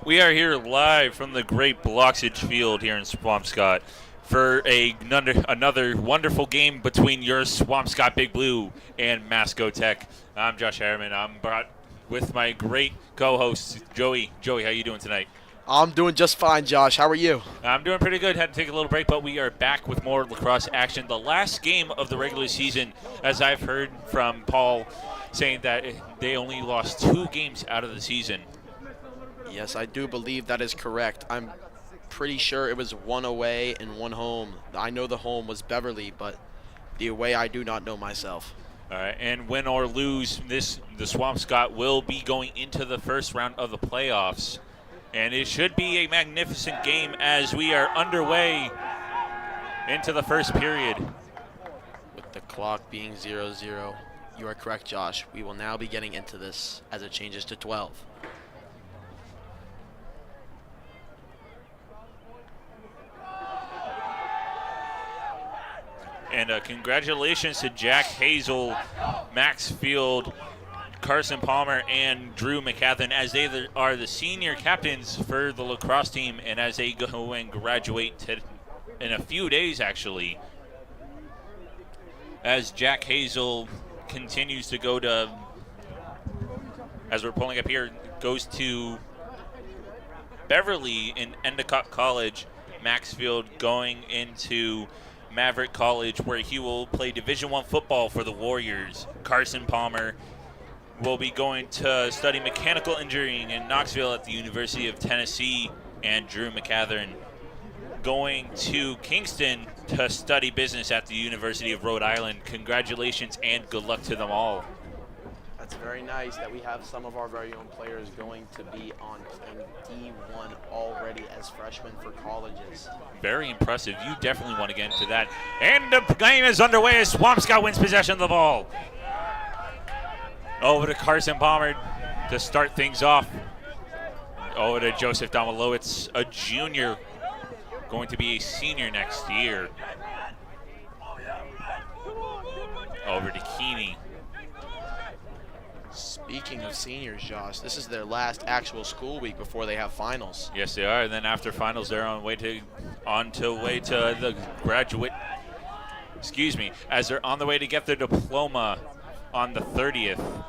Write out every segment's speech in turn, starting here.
We are here live from the great Bloxage Field here in Swampscott for another wonderful game between your Swampscott Big Blue and Masconomet. I'm Josh Harriman. I'm brought with my great co-host, Joey. Joey, how you doing tonight? I'm doing just fine, Josh. How are you? I'm doing pretty good. Had to take a little break, but we are back with more lacrosse action. The last game of the regular season, as I've heard from Paul saying that they only lost 2 games out of the season. Yes, I do believe that is correct. I'm pretty sure it was 1 away and 1 home. I know the home was Beverly, but the away I do not know myself. All right, and win or lose, the Swampscott will be going into the first round of the playoffs. And it should be a magnificent game as we are underway into the first period. With the clock being 0-0, you are correct, Josh. We will now be getting into this as it changes to 12. And congratulations to Jack Hazel, Max Field, Carson Palmer, and Drew McCathan as they are the senior captains for the lacrosse team, and as they go and graduate in a few days, actually, as Jack Hazel continues to go to, as we're pulling up here, goes to Beverly in Endicott College. Maxfield going into Maverick College, where he will play Division I football for the Warriors. Carson Palmer will be going to study mechanical engineering in Knoxville at the University of Tennessee, and Drew McCathan going to Kingston to study business at the University of Rhode Island. Congratulations and good luck to them all. That's very nice that we have some of our very own players going to be on playing D1 already as freshmen for colleges. Very impressive. You definitely want to get into that. And the game is underway as Swampscott wins possession of the ball. Over to Carson Palmer to start things off. Over to Joseph Domalowitz, a junior, going to be a senior next year. Over to Keeney. Speaking of seniors, Josh, this is their last actual school week before they have finals. Yes, they are. And then after finals, they're on the graduate. Excuse me, as they're on the way to get their diploma on the 30th.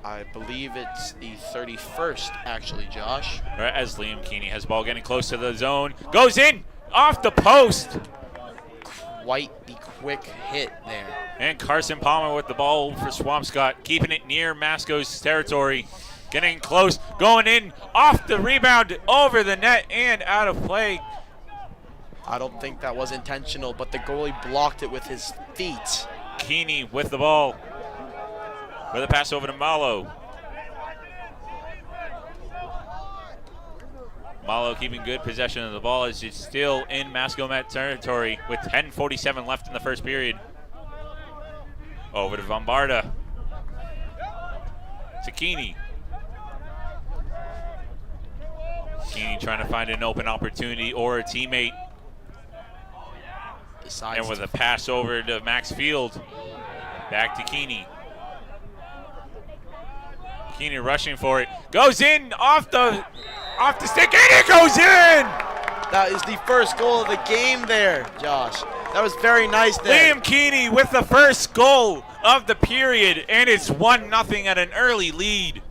I believe it's the 31st, actually, Josh. Right, as Liam Keeney has ball getting close to the zone, goes in off the post. Quite the quick hit there. And Carson Palmer with the ball for Swampscott, keeping it near Masco's territory. Getting close, going in, off the rebound, over the net, and out of play. I don't think that was intentional, but the goalie blocked it with his feet. Keeney with the ball. With a pass over to Malo. Malo keeping good possession of the ball as it's still in Masconomet territory with 10:47 left in the first period. Over to Vombarda. To Keeney. Keeney trying to find an open opportunity or a teammate. And with a pass over to Max Field. Back to Keeney. Keeney rushing for it. Goes in off the stick, and it goes in! That is the first goal of the game there, Josh. That was very nice there. Liam Keeney with the first goal of the period, and it's 1-0 at an early lead.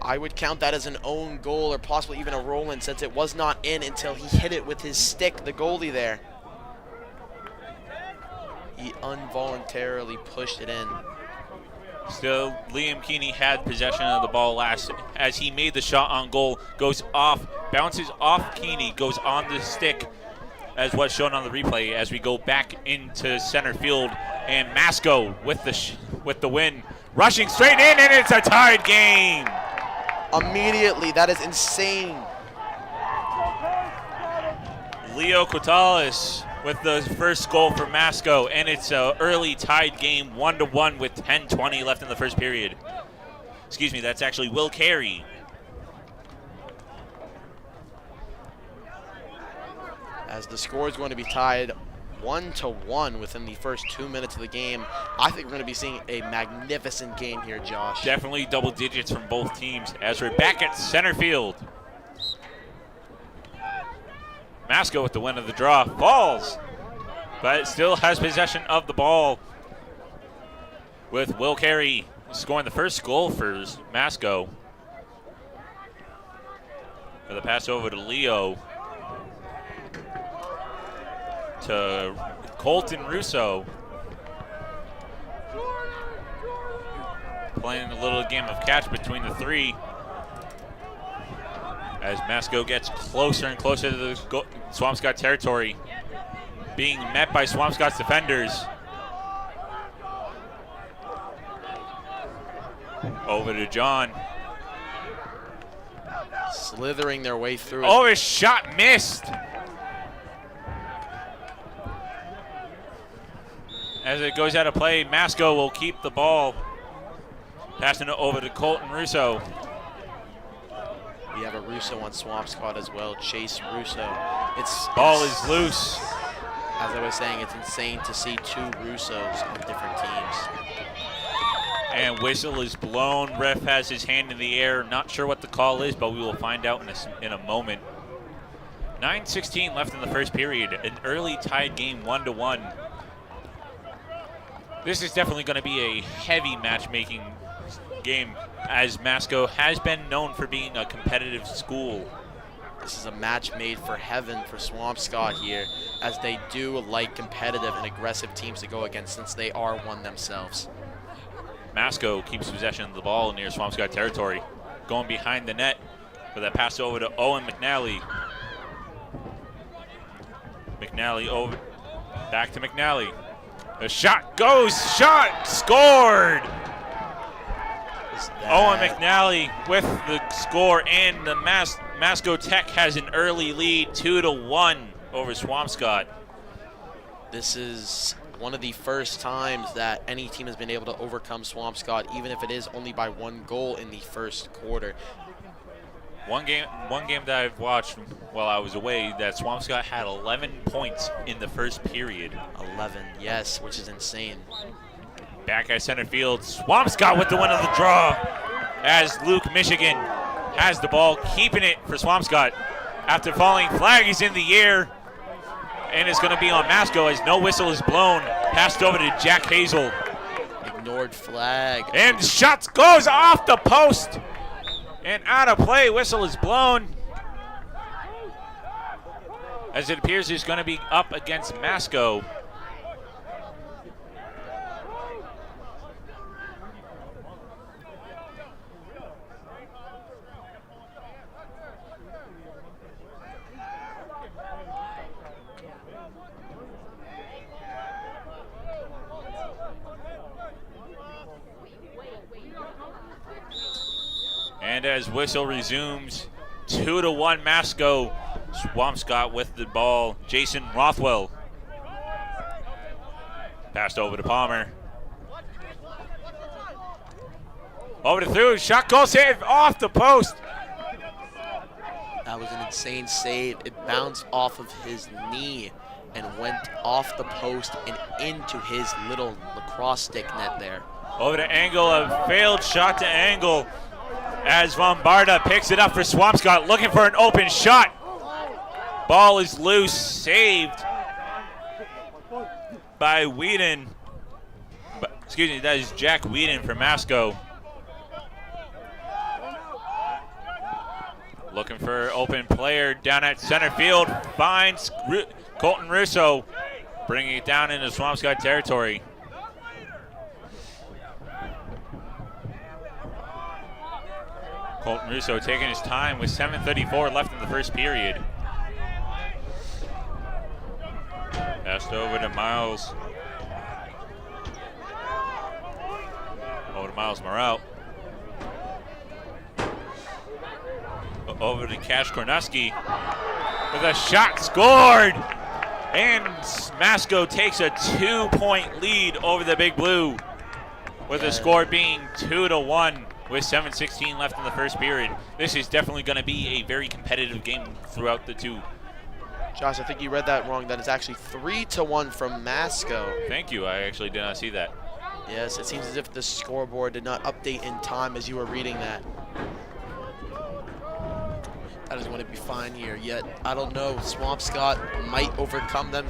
I would count that as an own goal or possibly even a roll-in since it was not in until he hit it with his stick, the goalie there. He involuntarily pushed it in. Still, Liam Keeney had possession of the ball last as he made the shot on goal. Goes off, bounces off Keeney, goes on the stick as what's shown on the replay as we go back into center field. And Masco with the win, rushing straight in, and it's a tied game. Immediately, that is insane. Leo Cotales with the first goal for Masco, and it's an early tied game, 1-1 with 10:20 left in the first period. Excuse me, that's actually Will Carey. As the score is going to be tied 1-1 within the first 2 minutes of the game. I think we're going to be seeing a magnificent game here, Josh. Definitely double digits from both teams as we're back at center field. Masco with the win of the draw falls, but still has possession of the ball with Will Carey scoring the first goal for Masco. For the pass over to Leo. To Colton Russo. Playing a little game of catch between the three. As Masco gets closer and closer to the Swampscott territory. Being met by Swampscott's defenders. Over to John. Slithering their way through it. Oh, his shot missed. As it goes out of play, Masco will keep the ball. Passing it over to Colton Russo. We have a Russo on Swampscott as well, Chase Russo. Ball is loose. As I was saying, it's insane to see two Russos on different teams. And whistle is blown. Ref has his hand in the air. Not sure what the call is, but we will find out in a moment. 9:16 left in the first period. An early tied game, 1-1. This is definitely going to be a heavy matchmaking game, as Masco has been known for being a competitive school. This is a match made for heaven for Swampscott here, as they do like competitive and aggressive teams to go against, since they are one themselves. Masco keeps possession of the ball near Swampscott territory. Going behind the net for that pass over to Owen McNally. McNally over, back to McNally. The shot goes, shot, scored! Owen McNally with the score, and the Masco Tech has an early lead, 2-1 over Swampscott. This is one of the first times that any team has been able to overcome Swampscott, even if it is only by 1 goal in the first quarter. One game that I've watched while I was away, that Swampscott had 11 points in the first period. 11, yes, which is insane. Back at center field, Swampscott with the win of the draw, as Luke Michigan has the ball, keeping it for Swampscott. After falling, flag is in the air, and it's going to be on Masco as no whistle is blown. Passed over to Jack Hazel. Ignored flag. And shots goes off the post. And out of play, whistle is blown. As it appears he's going to be up against Masco. And as whistle resumes, 2-1 Masco. Swampscott with the ball. Jason Rothwell. Passed over to Palmer. Over to through. Shot goal save off the post. That was an insane save. It bounced off of his knee and went off the post and into his little lacrosse stick net there. Over to Angle, a failed shot to Angle. As Vombarda picks it up for Swampscott, looking for an open shot. Ball is loose, saved by Whedon. Excuse me, that is Jack Whedon for Masco. Looking for open player down at center field. Finds Colton Russo, bringing it down into Swampscott territory. Colton Russo taking his time with 7:34 left in the first period. Passed over to Miles. Over to Miles Morrell. Over to Cash Kornuski with a shot scored. And Masco takes a 2-point lead over the Big Blue, with the score being 2-1 with 7:16 left in the first period. This is definitely going to be a very competitive game throughout the two. Josh, I think you read that wrong. That is actually 3-1 from Masco. Thank you. I actually did not see that. Yes, it seems as if the scoreboard did not update in time as you were reading that. That is going to be fine here. Yet, I don't know. Swampscott might overcome them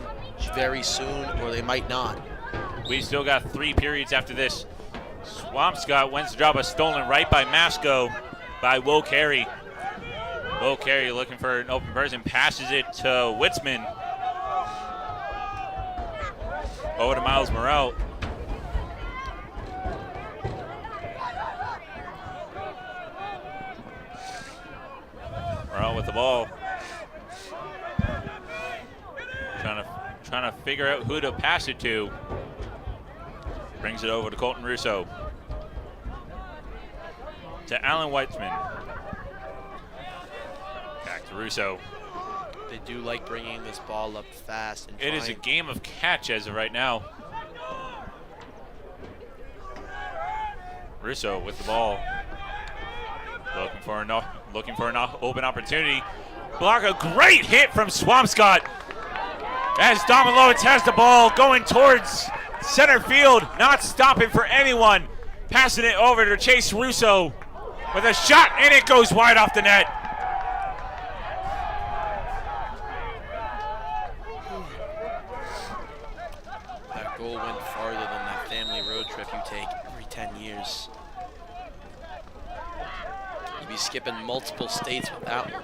very soon, or they might not. We still got 3 periods after this. Swampscott wins the job of stolen right by Masco by Will Carey. Will Carey looking for an open person, passes it to Witzman. Over to Miles Morrell. Morrell with the ball. Trying to figure out who to pass it to. Brings it over to Colton Russo. To Alan Weitzman. Back to Russo. They do like bringing this ball up fast. And it is a game of catch as of right now. Russo with the ball. Looking for an open opportunity. Block, a great hit from Swampscott. As Domilowitz has the ball going towards center field, not stopping for anyone. Passing it over to Chase Russo with a shot, and it goes wide off the net. That goal went farther than that family road trip you take every 10 years. You'd be skipping multiple states with that one.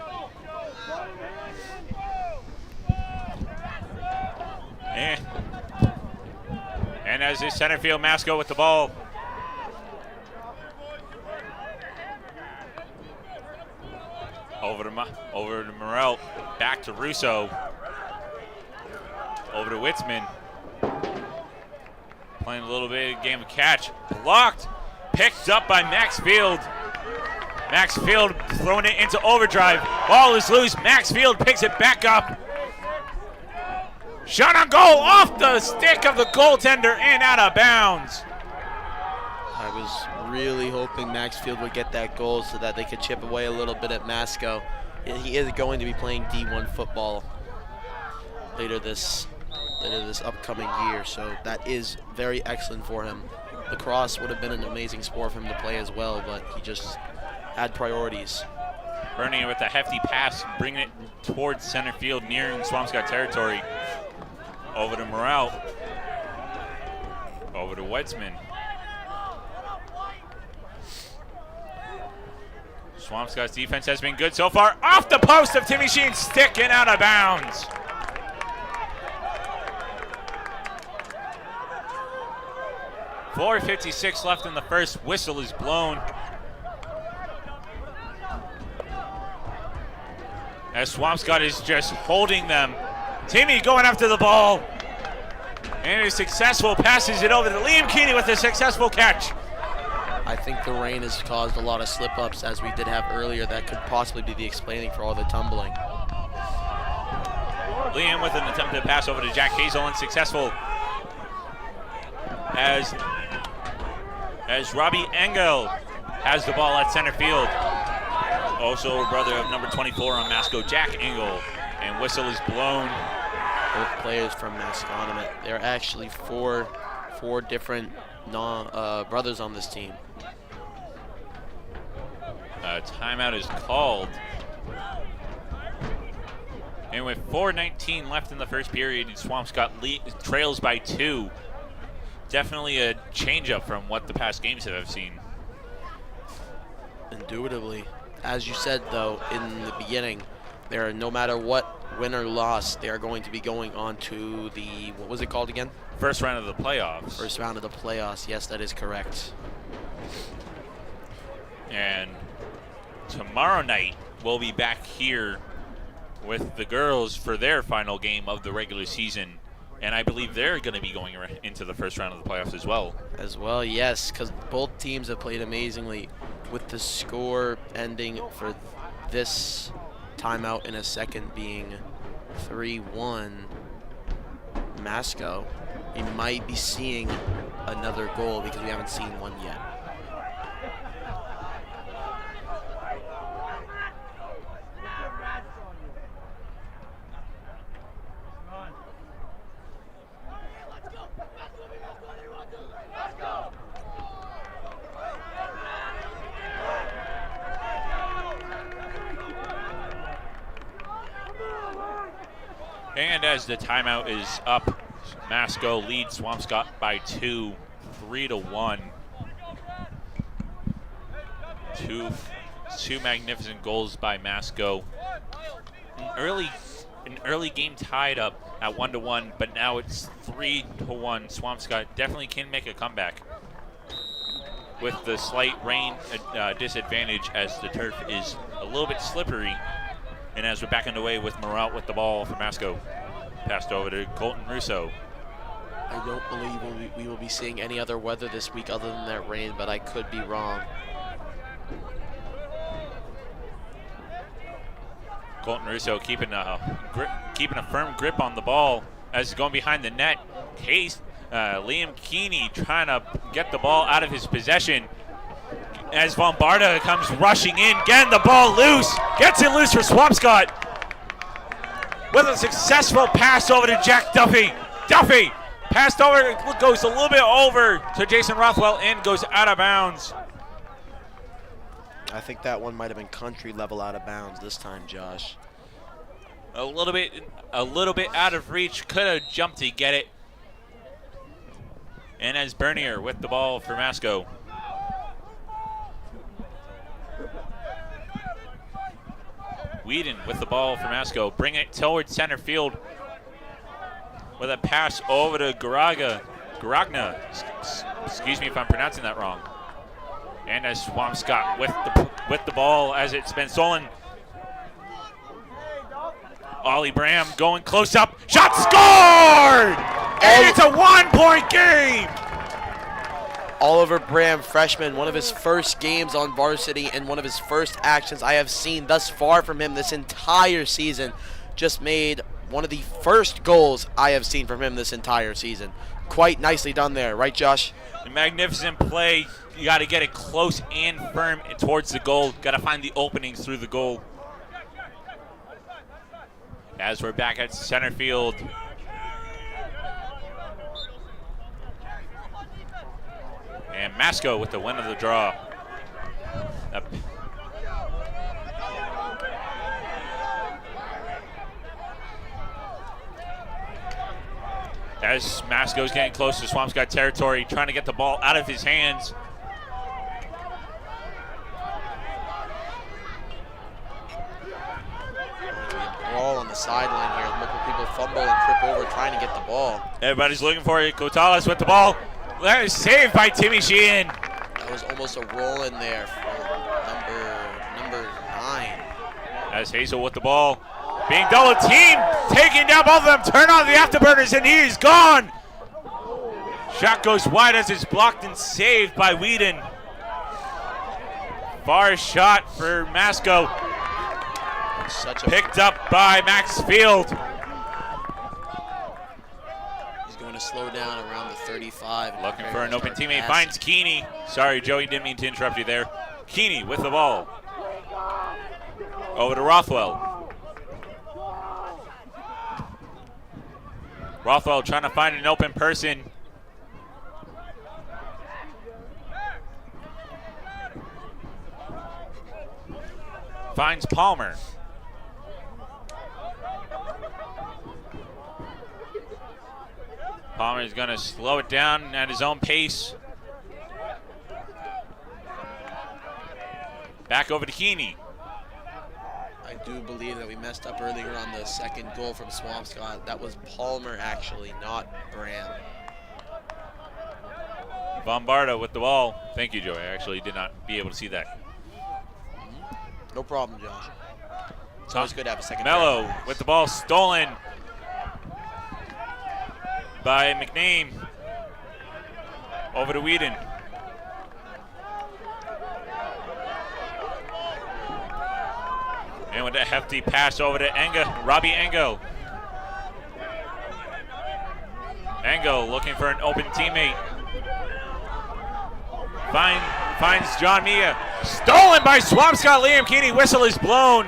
And as is center field, Masco with the ball. Over to Morrell, back to Russo. Over to Witzman. Playing a little bit of game of catch. Blocked, picked up by Max Field. Max Field throwing it into overdrive. Ball is loose, Max Field picks it back up. Shot on goal, off the stick of the goaltender and out of bounds. I was really hoping Max Field would get that goal so that they could chip away a little bit at Masco. He is going to be playing D1 football later this upcoming year, so that is very excellent for him. Lacrosse would have been an amazing sport for him to play as well, but he just had priorities. Burning it with a hefty pass, bringing it towards center field, nearing Swampscott territory. Over to Morrell. Over to Weitzman. Swampscott's defense has been good so far. Off the post of Timmy Sheen's stick and out of bounds. .456 left in the first. Whistle is blown. As Swampscott is just holding them. Timmy going after the ball. And is successful, passes it over to Liam Keeney with a successful catch. I think the rain has caused a lot of slip-ups, as we did have earlier. That could possibly be the explaining for all the tumbling. Liam with an attempted pass over to Jack Hazel, unsuccessful. As Robbie Engel has the ball at center field. Also a brother of number 24 on Masco, Jack Engel. And whistle is blown. Both players from Masconomet. There are actually four different brothers on this team. Timeout is called. And with 4:19 left in the first period, Swampscott trails by 2. Definitely a change-up from what the past games have seen. Indubitably. As you said, though, in the beginning, no matter what, win or loss, they are going to be going on to the, what was it called again? First round of the playoffs. First round of the playoffs. Yes, that is correct. And tomorrow night, we'll be back here with the girls for their final game of the regular season. And I believe they're going to be going into the first round of the playoffs as well. As well, yes, because both teams have played amazingly, with the score ending for this timeout in a second being 3-1 Masco. We might be seeing another goal because we haven't seen one yet. And as the timeout is up, Masco leads Swampscott by 2, 3-1. Two magnificent goals by Masco. An early game tied up at 1-1, but now it's 3-1. Swampscott definitely can make a comeback with the slight rain disadvantage as the turf is a little bit slippery. And as we're back underway with Marat with the ball for Masco. Passed over to Colton Russo. I don't believe we will be seeing any other weather this week other than that rain, but I could be wrong. Colton Russo keeping a firm grip on the ball as he's going behind the net. Liam Keeney trying to get the ball out of his possession as Vombarda comes rushing in, getting the ball loose, gets it loose for Swampscott with a successful pass over to Jack Duffy. Duffy passed over, goes a little bit over to Jason Rothwell and goes out of bounds. I think that one might have been country level out of bounds this time, Josh. A little bit out of reach, could have jumped to get it. And as Bernier with the ball for Masco. Whedon with the ball for Masco. Bring it towards center field with a pass over to Garagna. Excuse me if I'm pronouncing that wrong. And as Swampscott with the ball as it's been stolen. Ollie Bram going close up. Shot scored! And it's a 1-point game! Oliver Bram, freshman, one of his first games on varsity and one of his first actions I have seen thus far from him this entire season. Just made one of the first goals I have seen from him this entire season. Quite nicely done there, right, Josh? A magnificent play. You got to get it close and firm towards the goal. Got to find the openings through the goal. As we're back at center field. And Masco with the win of the draw. As Masco's getting close to Swampscott territory, trying to get the ball out of his hands. Brawl on the sideline here. Multiple people fumble and trip over trying to get the ball. Everybody's looking for it. Cotales with the ball. That is saved by Timmy Sheehan. That was almost a roll in there for number 9. As Hazel with the ball. Being double teamed. Taking down both of them. Turn on the afterburners and he's gone. Shot goes wide as it's blocked and saved by Whedon. Far shot for Masco. Picked up by Max Field. He's going to slow down around the 35. Looking for an open teammate. Finds Keeney. Sorry, Joey, didn't mean to interrupt you there. Keeney with the ball. Over to Rothwell. Rothwell trying to find an open person. Finds Palmer. Palmer is going to slow it down at his own pace. Back over to Keeney. I do believe that we messed up earlier on the second goal from Swampscott. That was Palmer, actually, not Bram. Bombardo with the ball. Thank you, Joey. I actually did not be able to see that. No problem, Josh. It's always good to have a second. Mello with the ball stolen by McNeam. Over to Whedon. And with a hefty pass over to Robbie Engel. Engel looking for an open teammate. Finds John Mia. Stolen by Swampscott. Liam Keeney. Whistle is blown.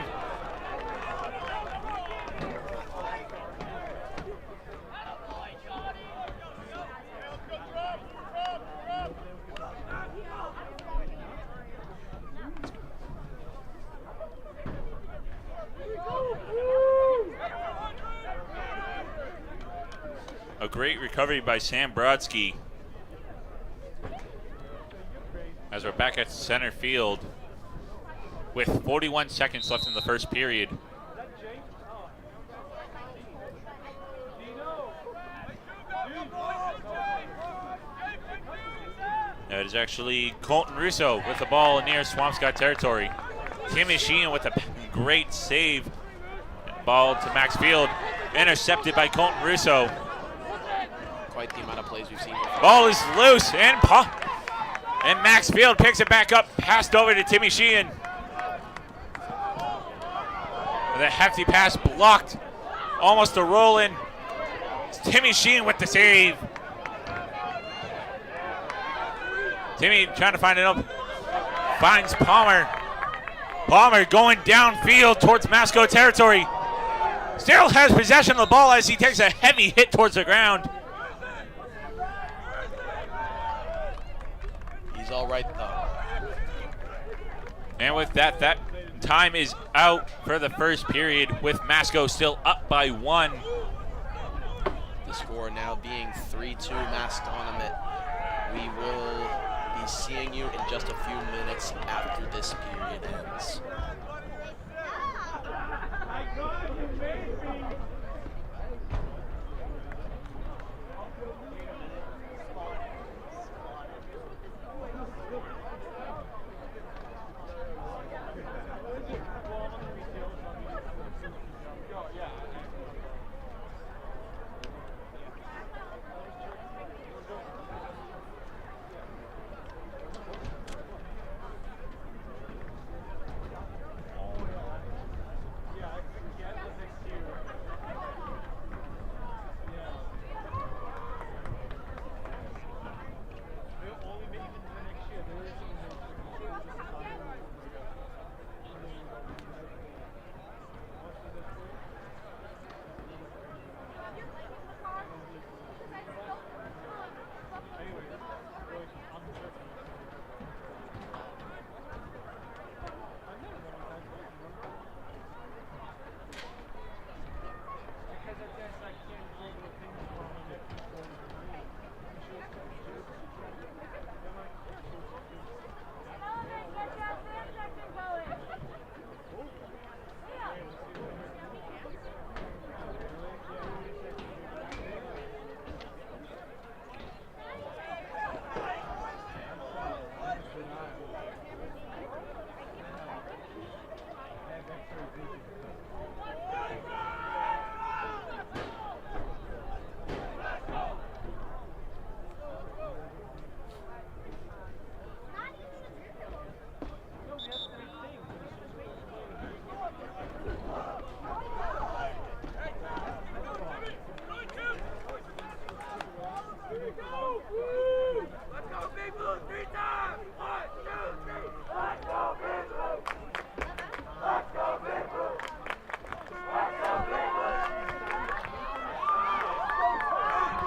great recovery by Sam Brodsky. As we're back at center field with 41 seconds left in the first period. It is actually Colton Russo with the ball near Swampscott territory. Timmy Sheehan with a great save. Ball to Max Field, intercepted by Colton Russo. Quite the amount of plays we've seen. Ball is loose, and Max Field picks it back up, passed over to Timmy Sheehan. With a hefty pass blocked, almost a roll in. It's Timmy Sheehan with the save. Timmy trying to find it up, finds Palmer. Palmer going downfield towards Masco territory. Still has possession of the ball as he takes a heavy hit towards the ground. He's all right though. And with that time is out for the first period with Masco still up by 1. The score now being 3-2 Masconomet. We will be seeing you in just a few minutes after this period ends.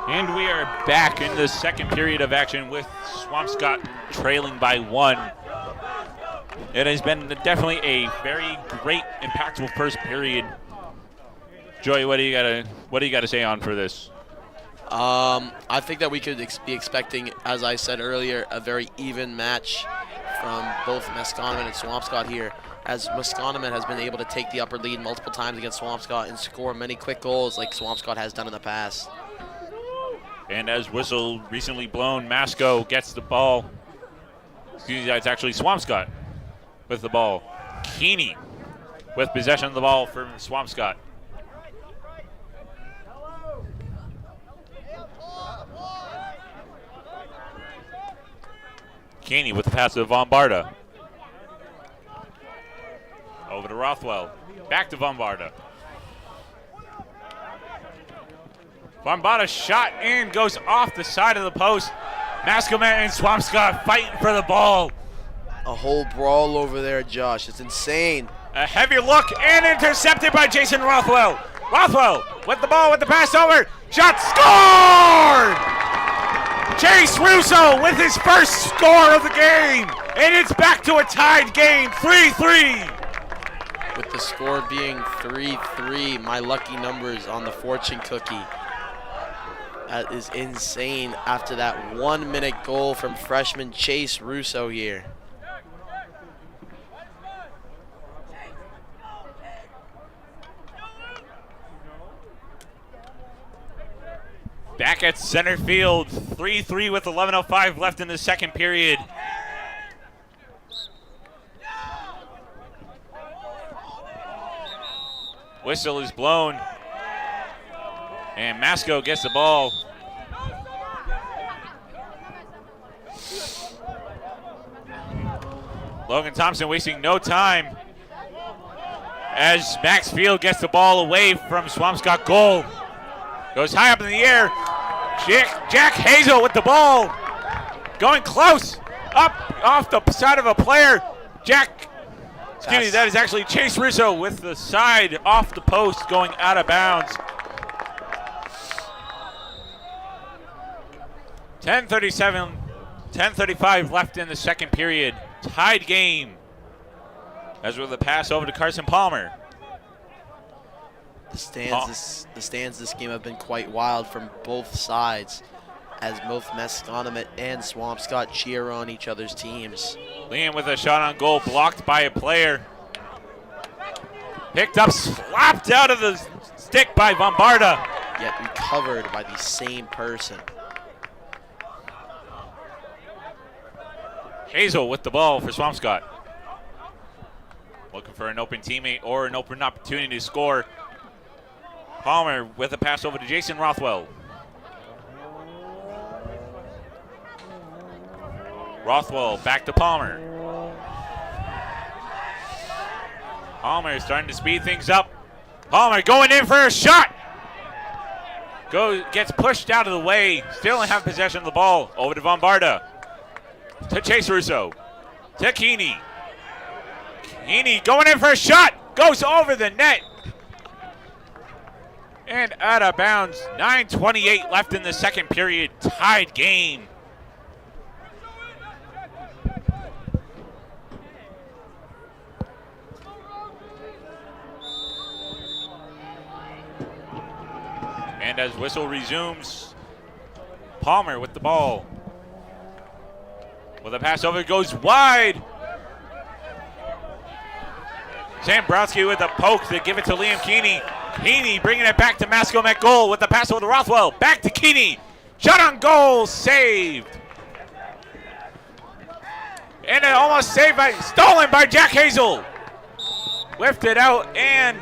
And we are back in the second period of action with Swampscott trailing by 1. It has been definitely a very great, impactful first period. Joey, what do you gotta say on for this? I think that we could be expecting, as I said earlier, a very even match from both Masconomet and Swampscott here, as Masconomet has been able to take the upper lead multiple times against Swampscott and score many quick goals like Swampscott has done in the past. And as whistle recently blown, Masco gets the ball. Excuse me, it's actually Swampscott with the ball. Keeney with possession of the ball from Swampscott. Keeney with the pass to Vombarda. Over to Rothwell. Back to Vombarda. Vombarda shot in, goes off the side of the post. Masconomet and Swampscott fighting for the ball. A whole brawl over there, Josh. It's insane. A heavy look and intercepted by Jason Rothwell. Rothwell with the ball, with the pass over. Shot scored! Chase Russo with his first score of the game. And it's back to a tied game, 3-3. With the score being 3-3, my lucky numbers on the fortune cookie. That is insane after that 1 minute goal from freshman Chase Russo here. Back at center field, 3-3 with 11:05 left in the second period. Whistle is blown, and Masco gets the ball. Logan Thompson wasting no time as Max Field gets the ball away from Swampscott goal. Goes high up in the air. Jack Hazel with the ball. Going close. Up off the side of a player. Excuse me, that is actually Chase Russo with the side off the post going out of bounds. 10:35 left in the second period. Tied game. As with the pass over to Carson Palmer. The stands this game have been quite wild from both sides, as both Masconomet and Swampscott cheer on each other's teams. Liam with a shot on goal, blocked by a player. Picked up, slapped out of the stick by Bombarda. Yet recovered by the same person. Hazel with the ball for Swampscott. Looking for an open teammate or an open opportunity to score. Palmer with a pass over to Jason Rothwell. Rothwell back to Palmer. Palmer starting to speed things up. Palmer going in for a shot. Gets pushed out of the way. Still have possession of the ball. Over to Bombarda. To Chase Russo. To Keeney. Keeney going in for a shot. Goes over the net. And out of bounds. 9:28 left in the second period. Tied game. And as whistle resumes, Palmer with the ball. With a pass over, goes wide. Zambrowski with a poke to give it to Liam Keeney. Keeney bringing it back to Masconomet goal with the pass over to Rothwell. Back to Keeney. Shot on goal, saved. And it almost stolen by Jack Hazel. Lifted out and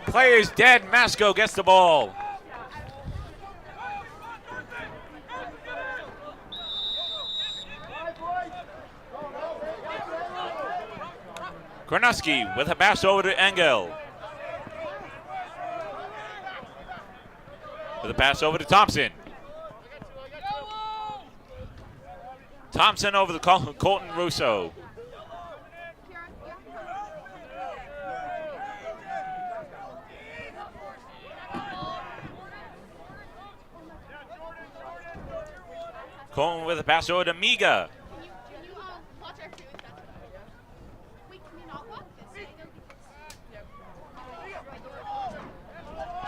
play is dead. Masco gets the ball. Kornuski with a pass over to Engel. With a pass over to Thompson. Thompson over to Colton Russo. Colton with a pass over to Miga.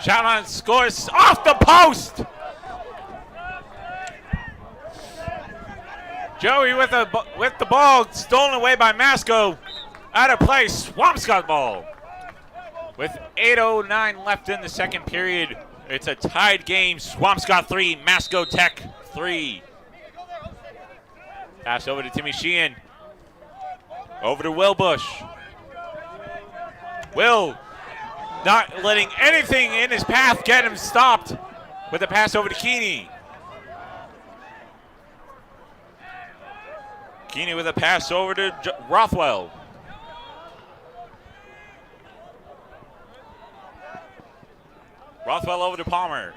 Shot on, scores off the post. Joey with the ball, stolen away by Masco. Out of play, Swampscott ball. With 8:09 left in the second period, it's a tied game. Swampscott 3, Masco Tech 3. Pass over to Timmy Sheehan. Over to Will Bush. Will not letting anything in his path get him stopped with a pass over to Keeney. Keeney with a pass over to Rothwell. Rothwell over to Palmer.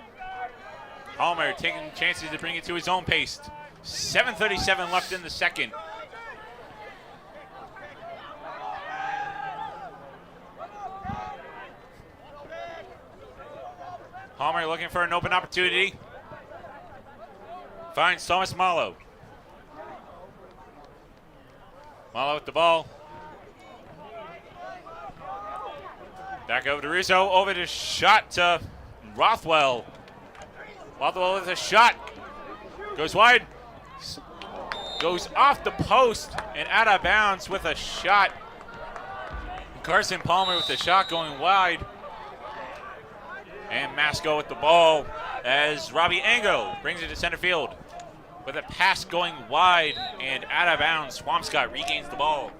Palmer taking chances to bring it to his own pace. 7:37 left in the second. Palmer looking for an open opportunity. Finds Thomas Malo. Malo with the ball. Back over to Rizzo. Over to shot to Rothwell. Rothwell with a shot. Goes wide. Goes off the post and out of bounds with a shot. Carson Palmer with the shot going wide. And Masco with the ball as Robbie Ango brings it to center field. With a pass going wide and out of bounds, Swampscott regains the ball.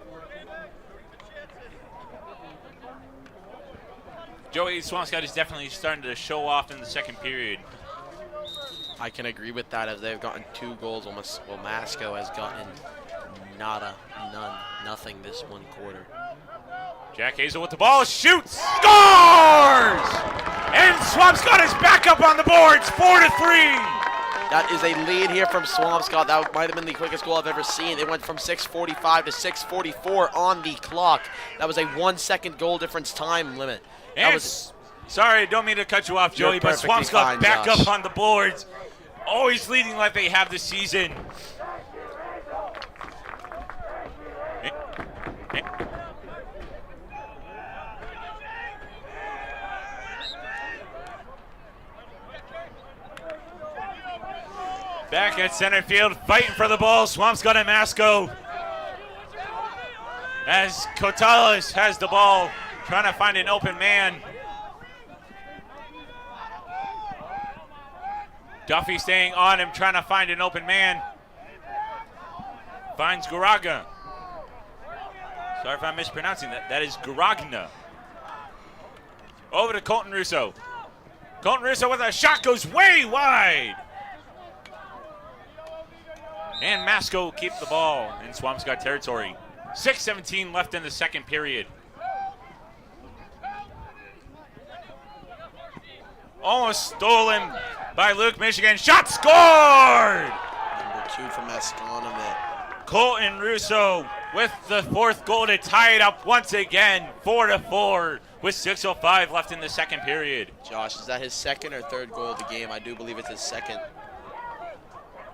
Joey, Swampscott is definitely starting to show off in the second period. I can agree with that, as they've gotten 2 goals. Well, Masco has gotten nada, none, nothing this one quarter. Jack Hazel with the ball, shoots, scores! And Swampscott is back up on the boards, 4-3. That is a lead here from Swampscott. That might have been the quickest goal I've ever seen. It went from 6:45 to 6:44 on the clock. That was a 1-second goal difference time limit. And sorry, don't mean to cut you off, Joey, but Swampscott back up on the boards. Always leading like they have this season. Back at center field, fighting for the ball, Swampscott and Masco. As Cotales has the ball, trying to find an open man. Duffy staying on him, trying to find an open man. Finds Garaga. Sorry if I'm mispronouncing that. That is Garagna. Over to Colton Russo. Colton Russo with a shot, goes way wide. And Masco keep the ball in Swampscott territory. 6:17 left in the second period. Almost stolen by Luke Michigan. Shot scored! Number 2 from Masconomet. Colton Russo with the 4th goal to tie it up once again, 4-4, with 6:05 left in the second period. Josh, is that his 2nd or 3rd goal of the game? I do believe it's his 2nd.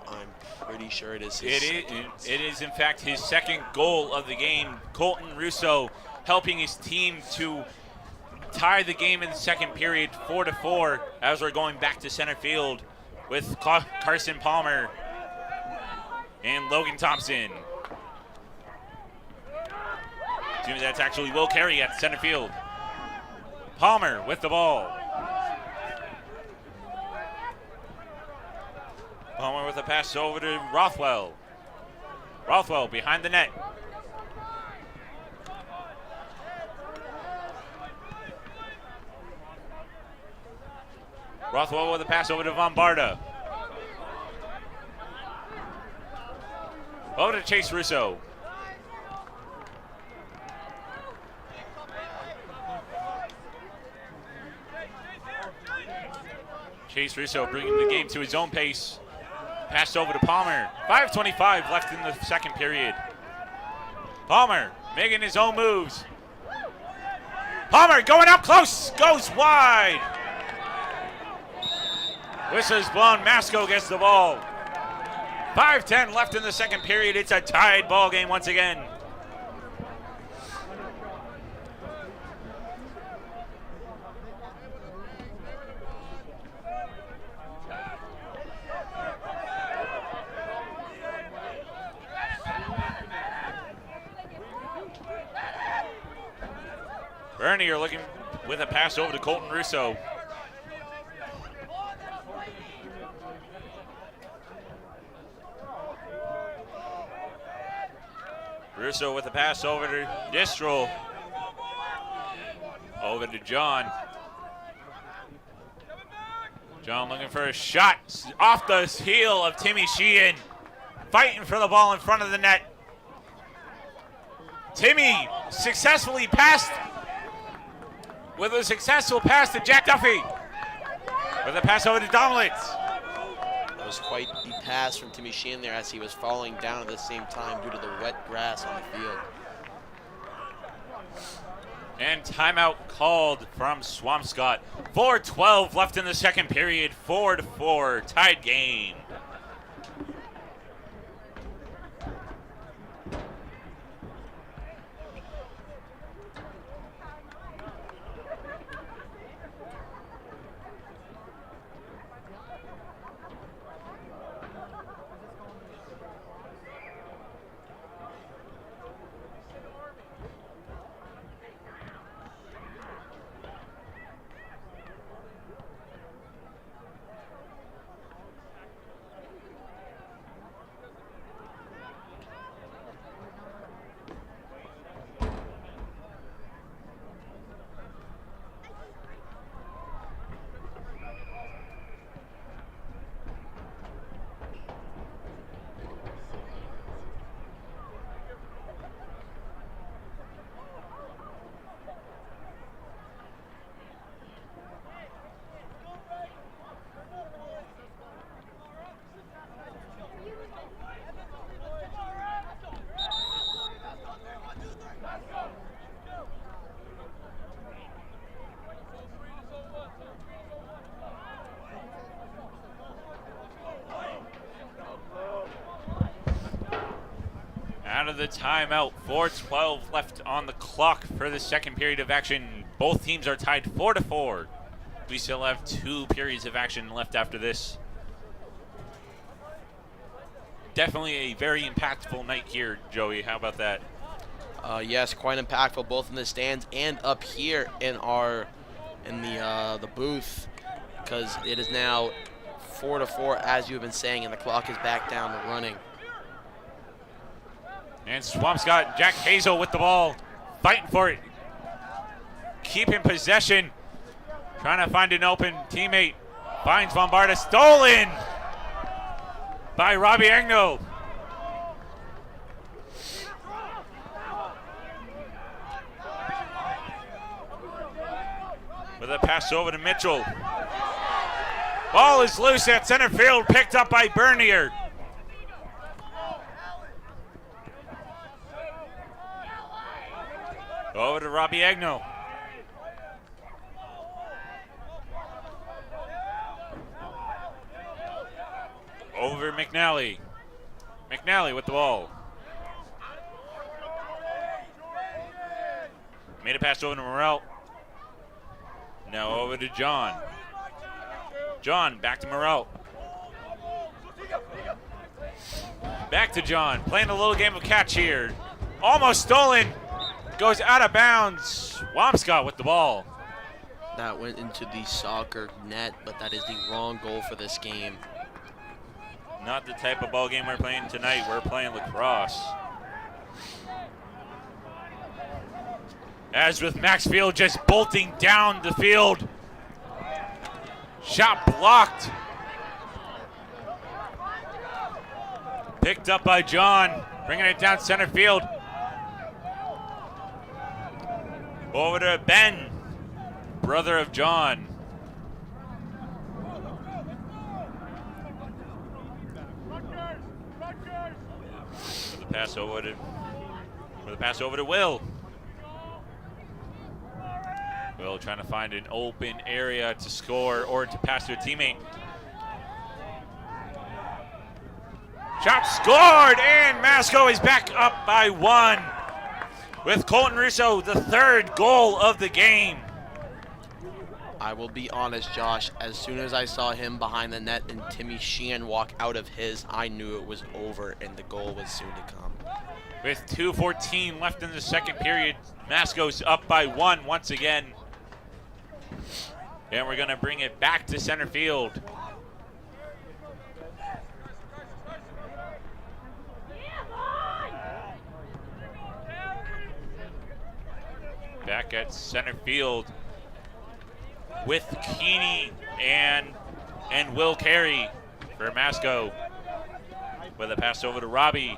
I'm pretty sure it is his second. It is in fact his 2nd goal of the game. Colton Russo helping his team to tie the game in the second period, 4-4, as we're going back to center field with Carson Palmer and Logan Thompson. Assuming that's actually Will Carey at center field. Palmer with the ball. Palmer with a pass over to Rothwell. Rothwell behind the net. Rothwell with a pass over to Vombarda. Over to Chase Russo. Chase Russo bringing the game to his own pace. Passed over to Palmer. 5:25 left in the second period. Palmer making his own moves. Palmer going up close, goes wide. Whistle's blown, Masco gets the ball. 5:10 left in the second period. It's a tied ball game once again. Bernie, you're looking with a pass over to Colton Russo. Russo with a pass over to Distral. Over to John. John looking for a shot off the heel of Timmy Sheehan. Fighting for the ball in front of the net. Timmy successfully passed with a successful pass to Jack Duffy. With a pass over to Domlitz. That was quite the pass from Timmy Sheehan there as he was falling down at the same time due to the wet grass on the field. And timeout called from Swampscott. 4:12 left in the second period. 4-4, tied game. out of the timeout. 4:12 left on the clock for the second period of action. Both teams are tied 4-4. We still have 2 periods of action left after this. Definitely a very impactful night here, Joey. How about that? Yes, quite impactful, both in the stands and up here in the booth, because it is now 4-4, as you have been saying, and the clock is back down to running. And Swampscott, Jack Hazel with the ball, fighting for it, keeping possession, trying to find an open teammate. Finds Bombarda, stolen by Robbie Agno. With a pass over to Mitchell. Ball is loose at center field, picked up by Bernier. Over to Robbie Agno. Over McNally. McNally with the ball. Made a pass over to Morrell. Now over to John. John, back to Morrell. Back to John, playing a little game of catch here. Almost stolen. Goes out of bounds. Swampscott with the ball. That went into the soccer net, but that is the wrong goal for this game. Not the type of ball game we're playing tonight. We're playing lacrosse. As with Maxfield just bolting down the field. Shot blocked. Picked up by John, bringing it down center field. Over to Ben, brother of John. With the pass over to Will. Will trying to find an open area to score or to pass to a teammate. Shot scored, and Masco is back up by 1. With Colton Russo, the 3rd goal of the game. I will be honest, Josh, as soon as I saw him behind the net and Timmy Sheehan walk out of his, I knew it was over and the goal was soon to come. With 2:14 left in the second period, Masco's up by 1 once again. And we're going to bring it back to center field. Back at center field with Keeney and Will Carey for Masco. With a pass over to Robbie.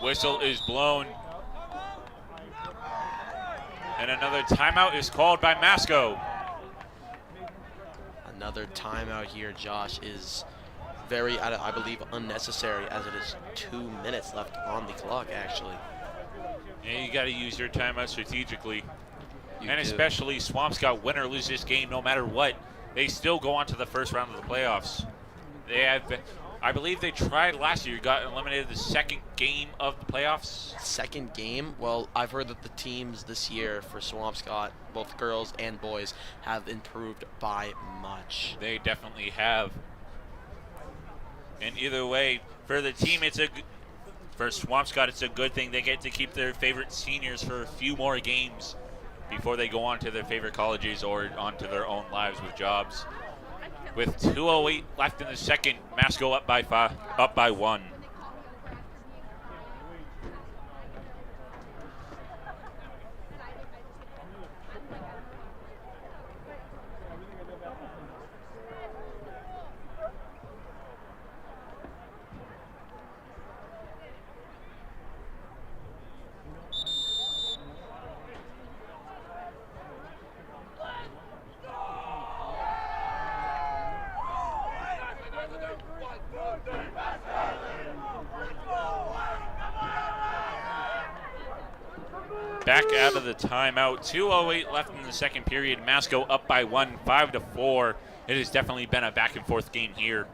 Whistle is blown. And another timeout is called by Masco. Another timeout here, Josh, is very, I believe, unnecessary, as it is 2 minutes left on the clock, actually. Yeah, you got to use your timeout strategically. You and do. especially Swampscott, win or lose this game, no matter what, they still go on to the first round of the playoffs. They have, I believe they tried last year, got eliminated the second game of the playoffs. Second game? Well, I've heard that the teams this year for Swampscott, both girls and boys, have improved by much. They definitely have. And either way, for the team, for Swampscott, it's a good thing. They get to keep their favorite seniors for a few more games before they go on to their favorite colleges or onto their own lives with jobs. With 2:08 left in the second, Masco up by 1. Back out of the timeout. 2:08 left in the second period. Masco up by 1, 5-4. It has definitely been a back and forth game here.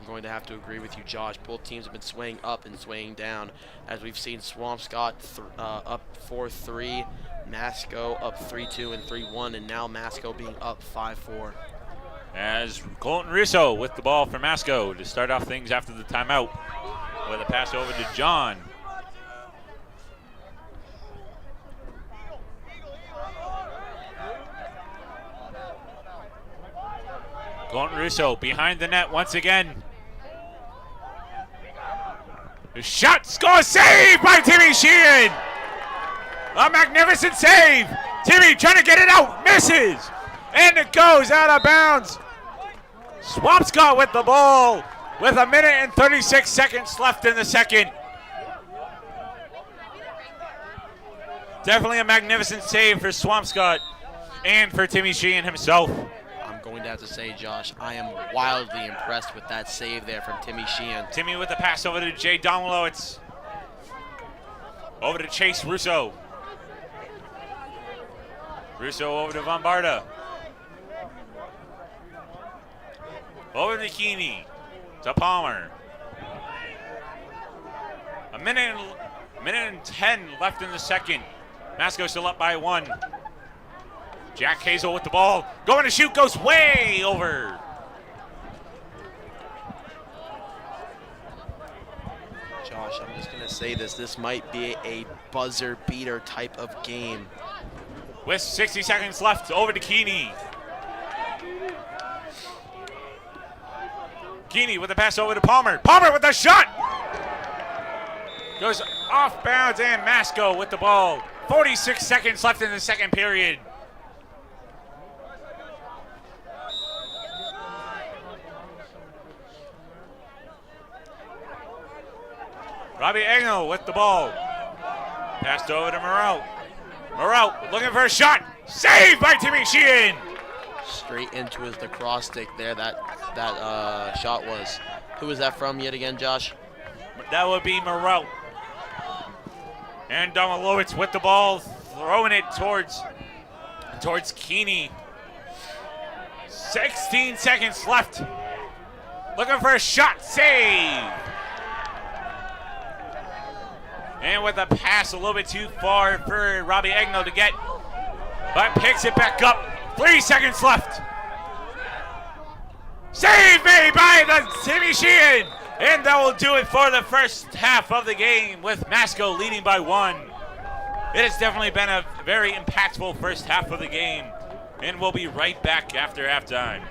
I'm going to have to agree with you, Josh. Both teams have been swaying up and swaying down, as we've seen Swampscott up 4-3, Masco up 3-2 and 3-1, and now Masco being up 5-4. As Colton Russo with the ball for Masco to start off things after the timeout with a pass over to John. Colton Russo behind the net once again. The shot, score, save by Timmy Sheehan. A magnificent save. Timmy trying to get it out, misses. And it goes out of bounds. Swampscott with the ball with 1 minute and 36 seconds left in the second. Definitely a magnificent save for Swampscott and for Timmy Sheehan himself. I'm going to have to say, Josh, I am wildly impressed with that save there from Timmy Sheehan. Timmy with the pass over to Jay Domilowitz. Over to Chase Russo. Russo over to Vombarda. Over to Keeney. To Palmer. A minute and 10 left in the second. Masco still up by 1. Jack Hazel with the ball. Going to shoot, goes way over. Josh, I'm just going to say this. This might be a buzzer beater type of game. With 60 seconds left, over to Keeney. Keeney with the pass over to Palmer. Palmer with the shot. Goes off bounds, and Masco with the ball. 46 seconds left in the second period. Robbie Agnew with the ball. Passed over to Moreau. Moreau looking for a shot. Saved by Timmy Sheehan. Straight into his lacrosse stick there, that shot was. Who was that from yet again, Josh? That would be Moreau. And Domilowitz with the ball, throwing it towards Keeney. 16 seconds left. Looking for a shot, save. And with a pass a little bit too far for Robbie Agnew to get, but picks it back up. 3 seconds left. Save made by the Timmy Sheehan. And that will do it for the first half of the game with Masco leading by 1. It has definitely been a very impactful first half of the game. And we'll be right back after halftime.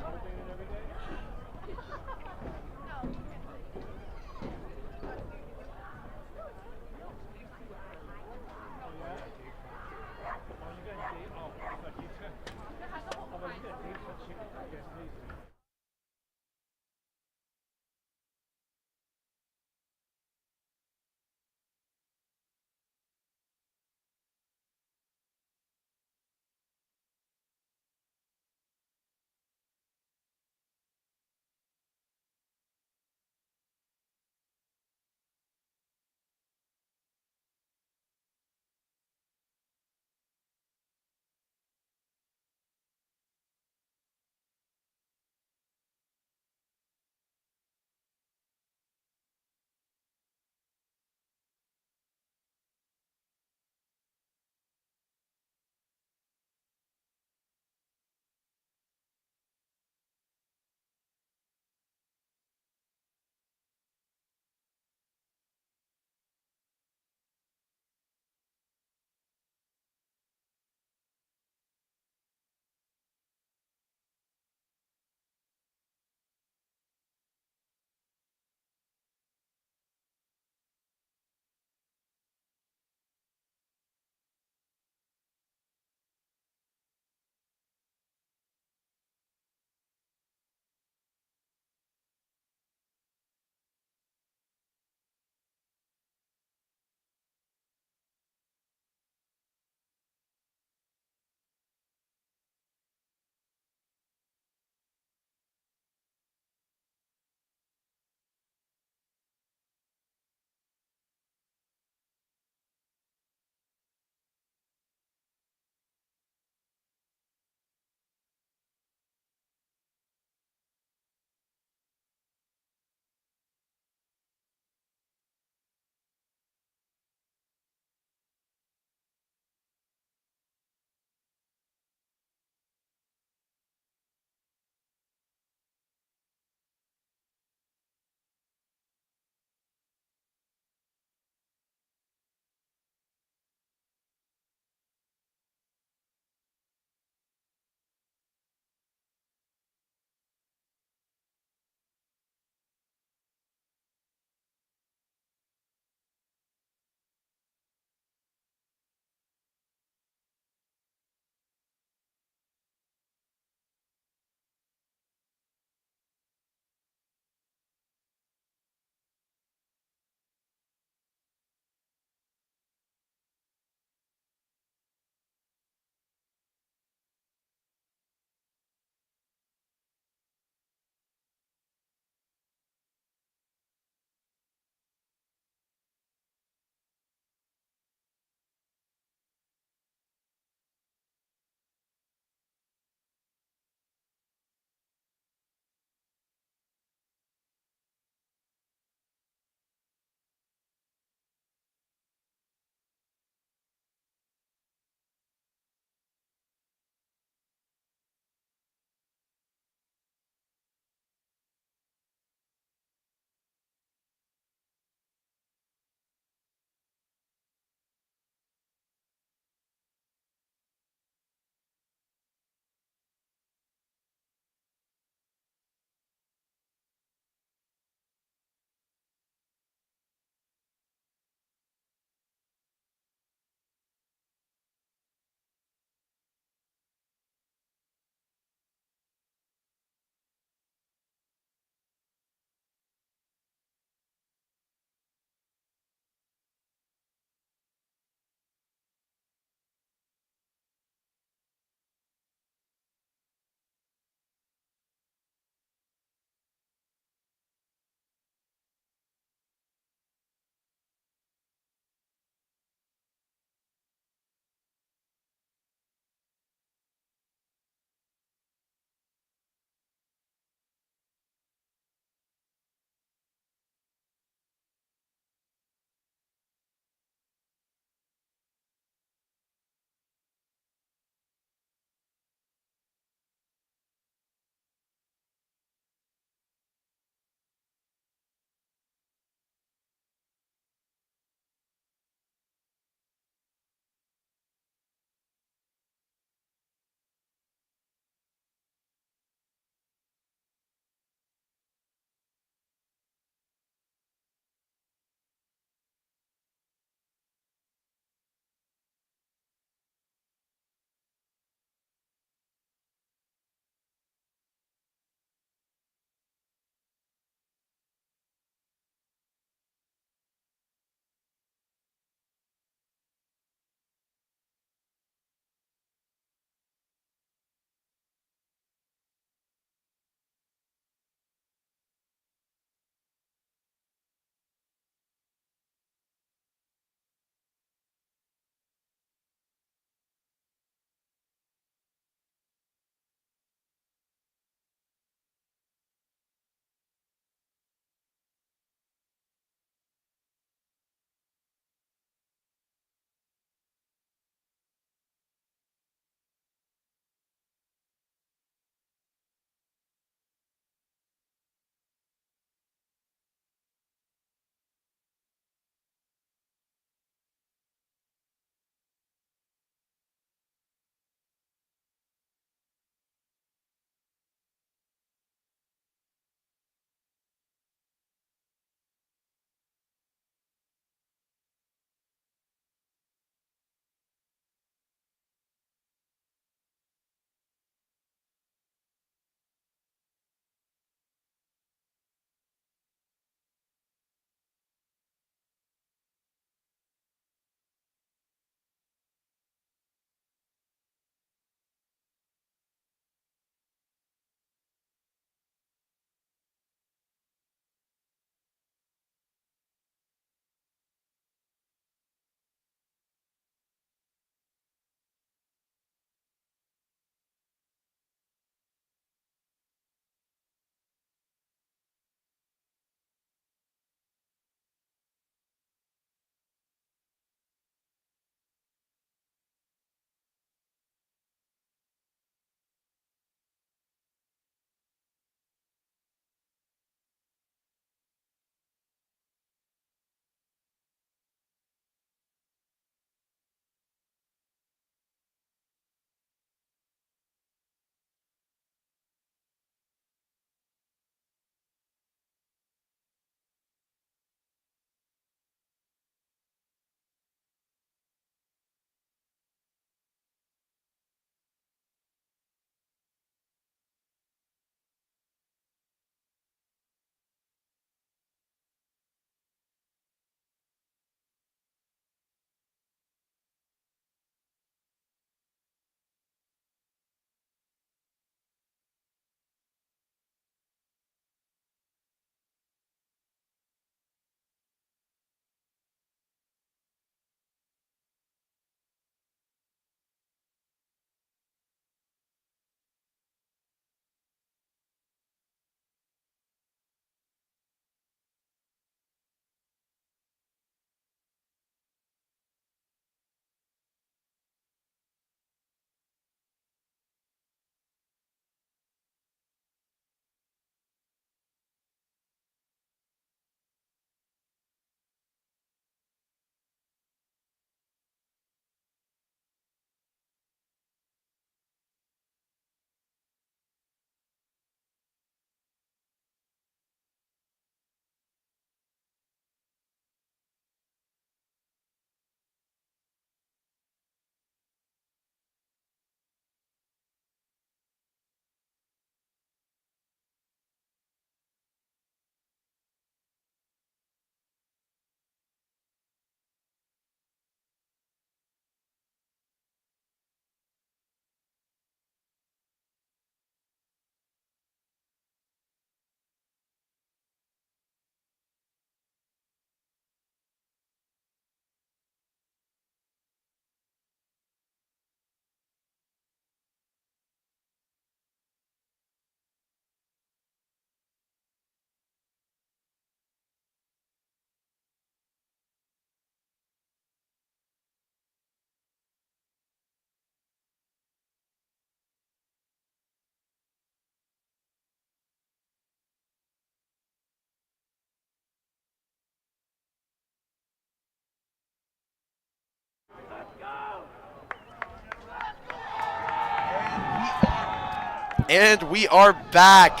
And we are back.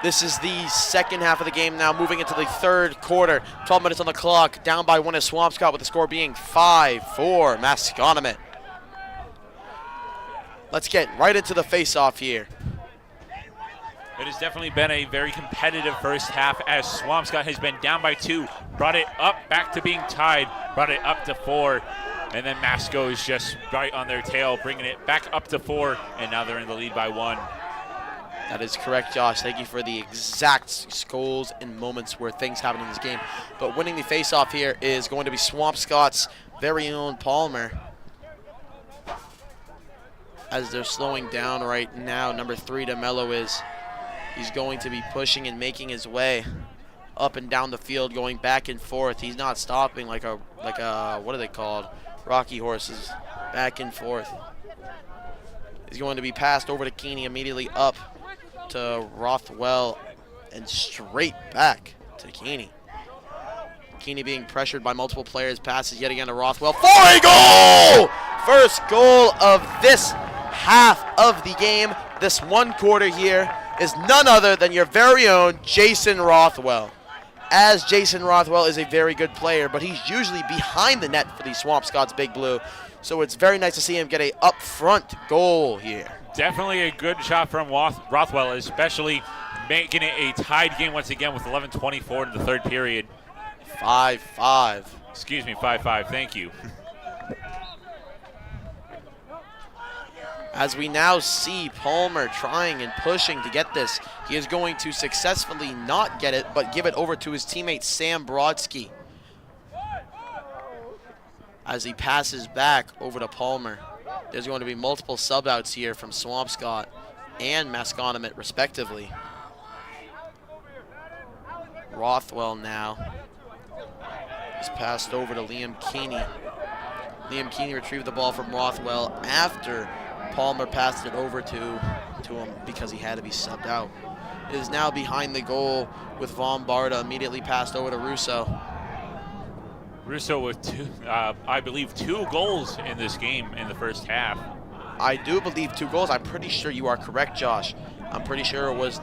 This is the second half of the game now, moving into the third quarter. 12 minutes on the clock, down by 1 is Swampscott, with the score being 5-4 Masconomet. Let's get right into the face-off here. It has definitely been a very competitive first half as Swampscott has been down by 2, brought it up back to being tied, brought it up to 4, and then Masco is just right on their tail, bringing it back up to 4, and now they're in the lead by 1. That is correct, Josh. Thank you for the exact goals and moments where things happen in this game. But winning the face-off here is going to be Swampscott's very own Palmer. As they're slowing down right now, number 3 DeMello he's going to be pushing and making his way up and down the field, going back and forth. He's not stopping like a what are they called? Rocky horses, back and forth. He's going to be passed over to Keeney, immediately up to Rothwell, and straight back to Keeney. Keeney being pressured by multiple players, passes yet again to Rothwell for a goal! First goal of this half of the game, this one quarter here, is none other than your very own Jason Rothwell. As Jason Rothwell is a very good player, but he's usually behind the net for the Swampscott's Big Blue. So it's very nice to see him get a up-front goal here. Definitely a good shot from Rothwell, especially making it a tied game once again with 11:24 in the third period. 5-5. Excuse me, 5-5. Thank you. As we now see Palmer trying and pushing to get this, he is going to successfully not get it, but give it over to his teammate Sam Brodsky. As he passes back over to Palmer, there's going to be multiple sub-outs here from Swampscott and Masconomet, respectively. Rothwell now is passed over to Liam Keeney. Liam Keeney retrieved the ball from Rothwell after Palmer passed it over to him because he had to be subbed out. It is now behind the goal with Von Barda, immediately passed over to Russo. Russo with I believe 2 goals in this game in the first half. I do believe 2 goals. I'm pretty sure you are correct, Josh. I'm pretty sure it was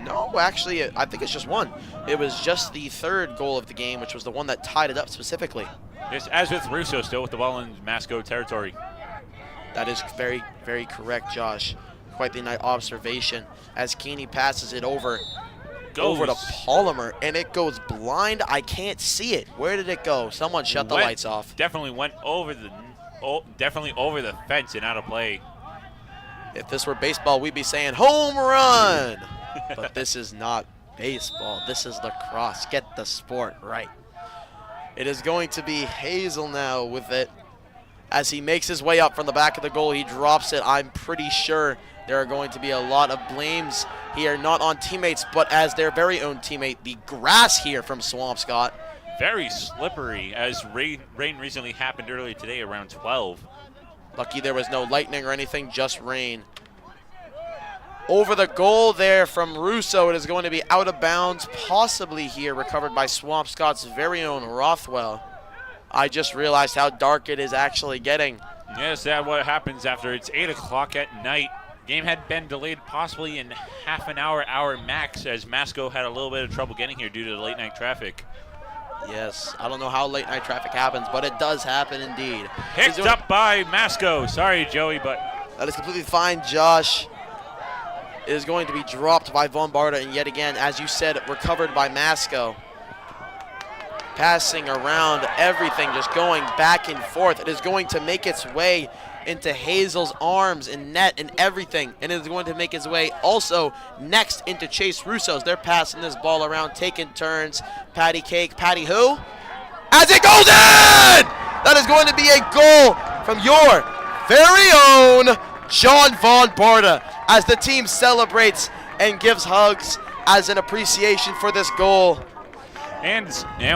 no, actually, I think it's just 1. It was just the 3rd goal of the game, which was the one that tied it up specifically. Yes, as with Russo, still with the ball in Masco territory. That is very, very correct, Josh. Quite the nice observation. As Keeney passes it over to Palmer, and it goes blind. I can't see it. Where did it go? Someone shut the lights off. Definitely went over the fence and out of play. If this were baseball, we'd be saying home run. But this is not baseball. This is lacrosse. Get the sport right. It is going to be Hazel now with it. As he makes his way up from the back of the goal, he drops it. I'm pretty sure there are going to be a lot of blames here, not on teammates, but as their very own teammate, the grass here from Swampscott. Very slippery, as rain recently happened earlier today around 12. Lucky there was no lightning or anything, just rain. Over the goal there from Russo. It is going to be out of bounds, possibly here, recovered by Swampscott's very own Rothwell. I just realized how dark it is actually getting. Yes, that's what happens after it's 8 o'clock at night. Game had been delayed possibly in half an hour max, as Masco had a little bit of trouble getting here due to the late night traffic. Yes, I don't know how late night traffic happens, but it does happen indeed. Picked up by Masco. Sorry, Joey, but that is completely fine, Josh. It is going to be dropped by Von Barda, and yet again, as you said, recovered by Masco. Passing around everything, just going back and forth. It is going to make its way into Hazel's arms and net and everything, and it is going to make its way also next into Chase Russo's. They're passing this ball around, taking turns. Patty Cake, Patty who? As it goes in! That is going to be a goal from your very own John Von Barda, as the team celebrates and gives hugs as an appreciation for this goal. And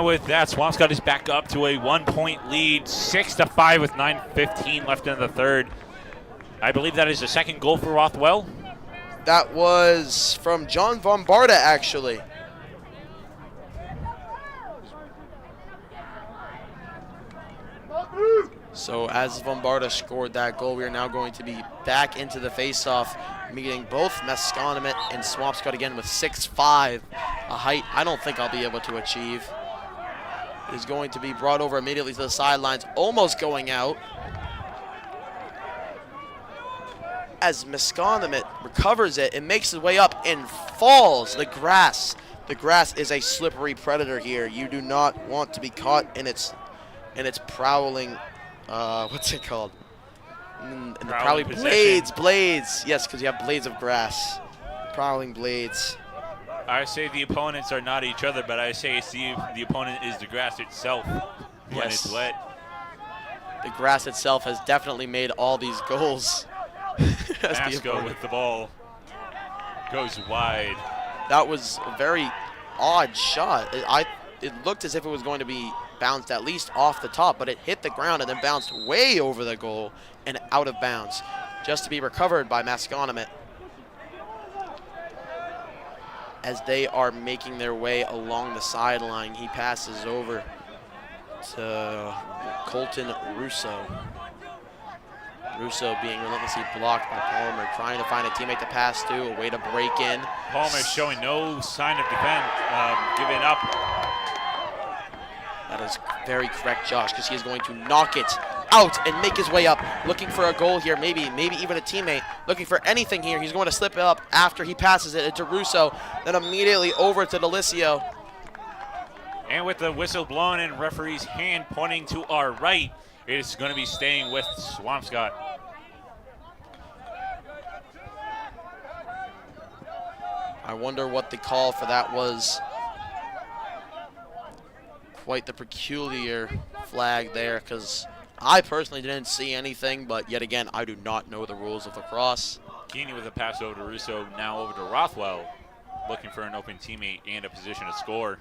with that, Swampscott is back up to a 1-point lead, 6-5 with 9:15 left in the third. I believe that is the second goal for Rothwell. That was from John Von Barda, actually. So as Vombarda scored that goal, we are now going to be back into the face-off, meeting both Masconomet and Swampscott again with 6'5", a height I don't think I'll be able to achieve. It is going to be brought over immediately to the sidelines, almost going out. As Masconomet recovers it and makes his way up and falls. The grass is a slippery predator here. You do not want to be caught in its prowling. What's it called? And the prowling blades. Yes, because you have blades of grass. Prowling blades. I say the opponents are not each other, but I say it's the opponent is the grass itself when it's wet. The grass itself has definitely made all these goals. Masco with the ball goes wide. That was a very odd shot. It looked as if it was going to be bounced at least off the top, but it hit the ground and then bounced way over the goal and out of bounds, just to be recovered by Masconomet as they are making their way along the sideline. He passes over to Colton Russo. Russo being relentlessly blocked by Palmer, trying to find a teammate to pass to, a way to break in. Palmer showing no sign of giving up. That is very correct, Josh, because he is going to knock it out and make his way up, looking for a goal here, maybe even a teammate, looking for anything here. He's going to slip it up after he passes it into Russo, then immediately over to Delicio. And with the whistle blown and referee's hand pointing to our right, it is going to be staying with Swampscott. I wonder what the call for that was. Quite the peculiar flag there, because I personally didn't see anything, but yet again, I do not know the rules of lacrosse. Keeney with a pass over to Russo, now over to Rothwell, looking for an open teammate and a position to score.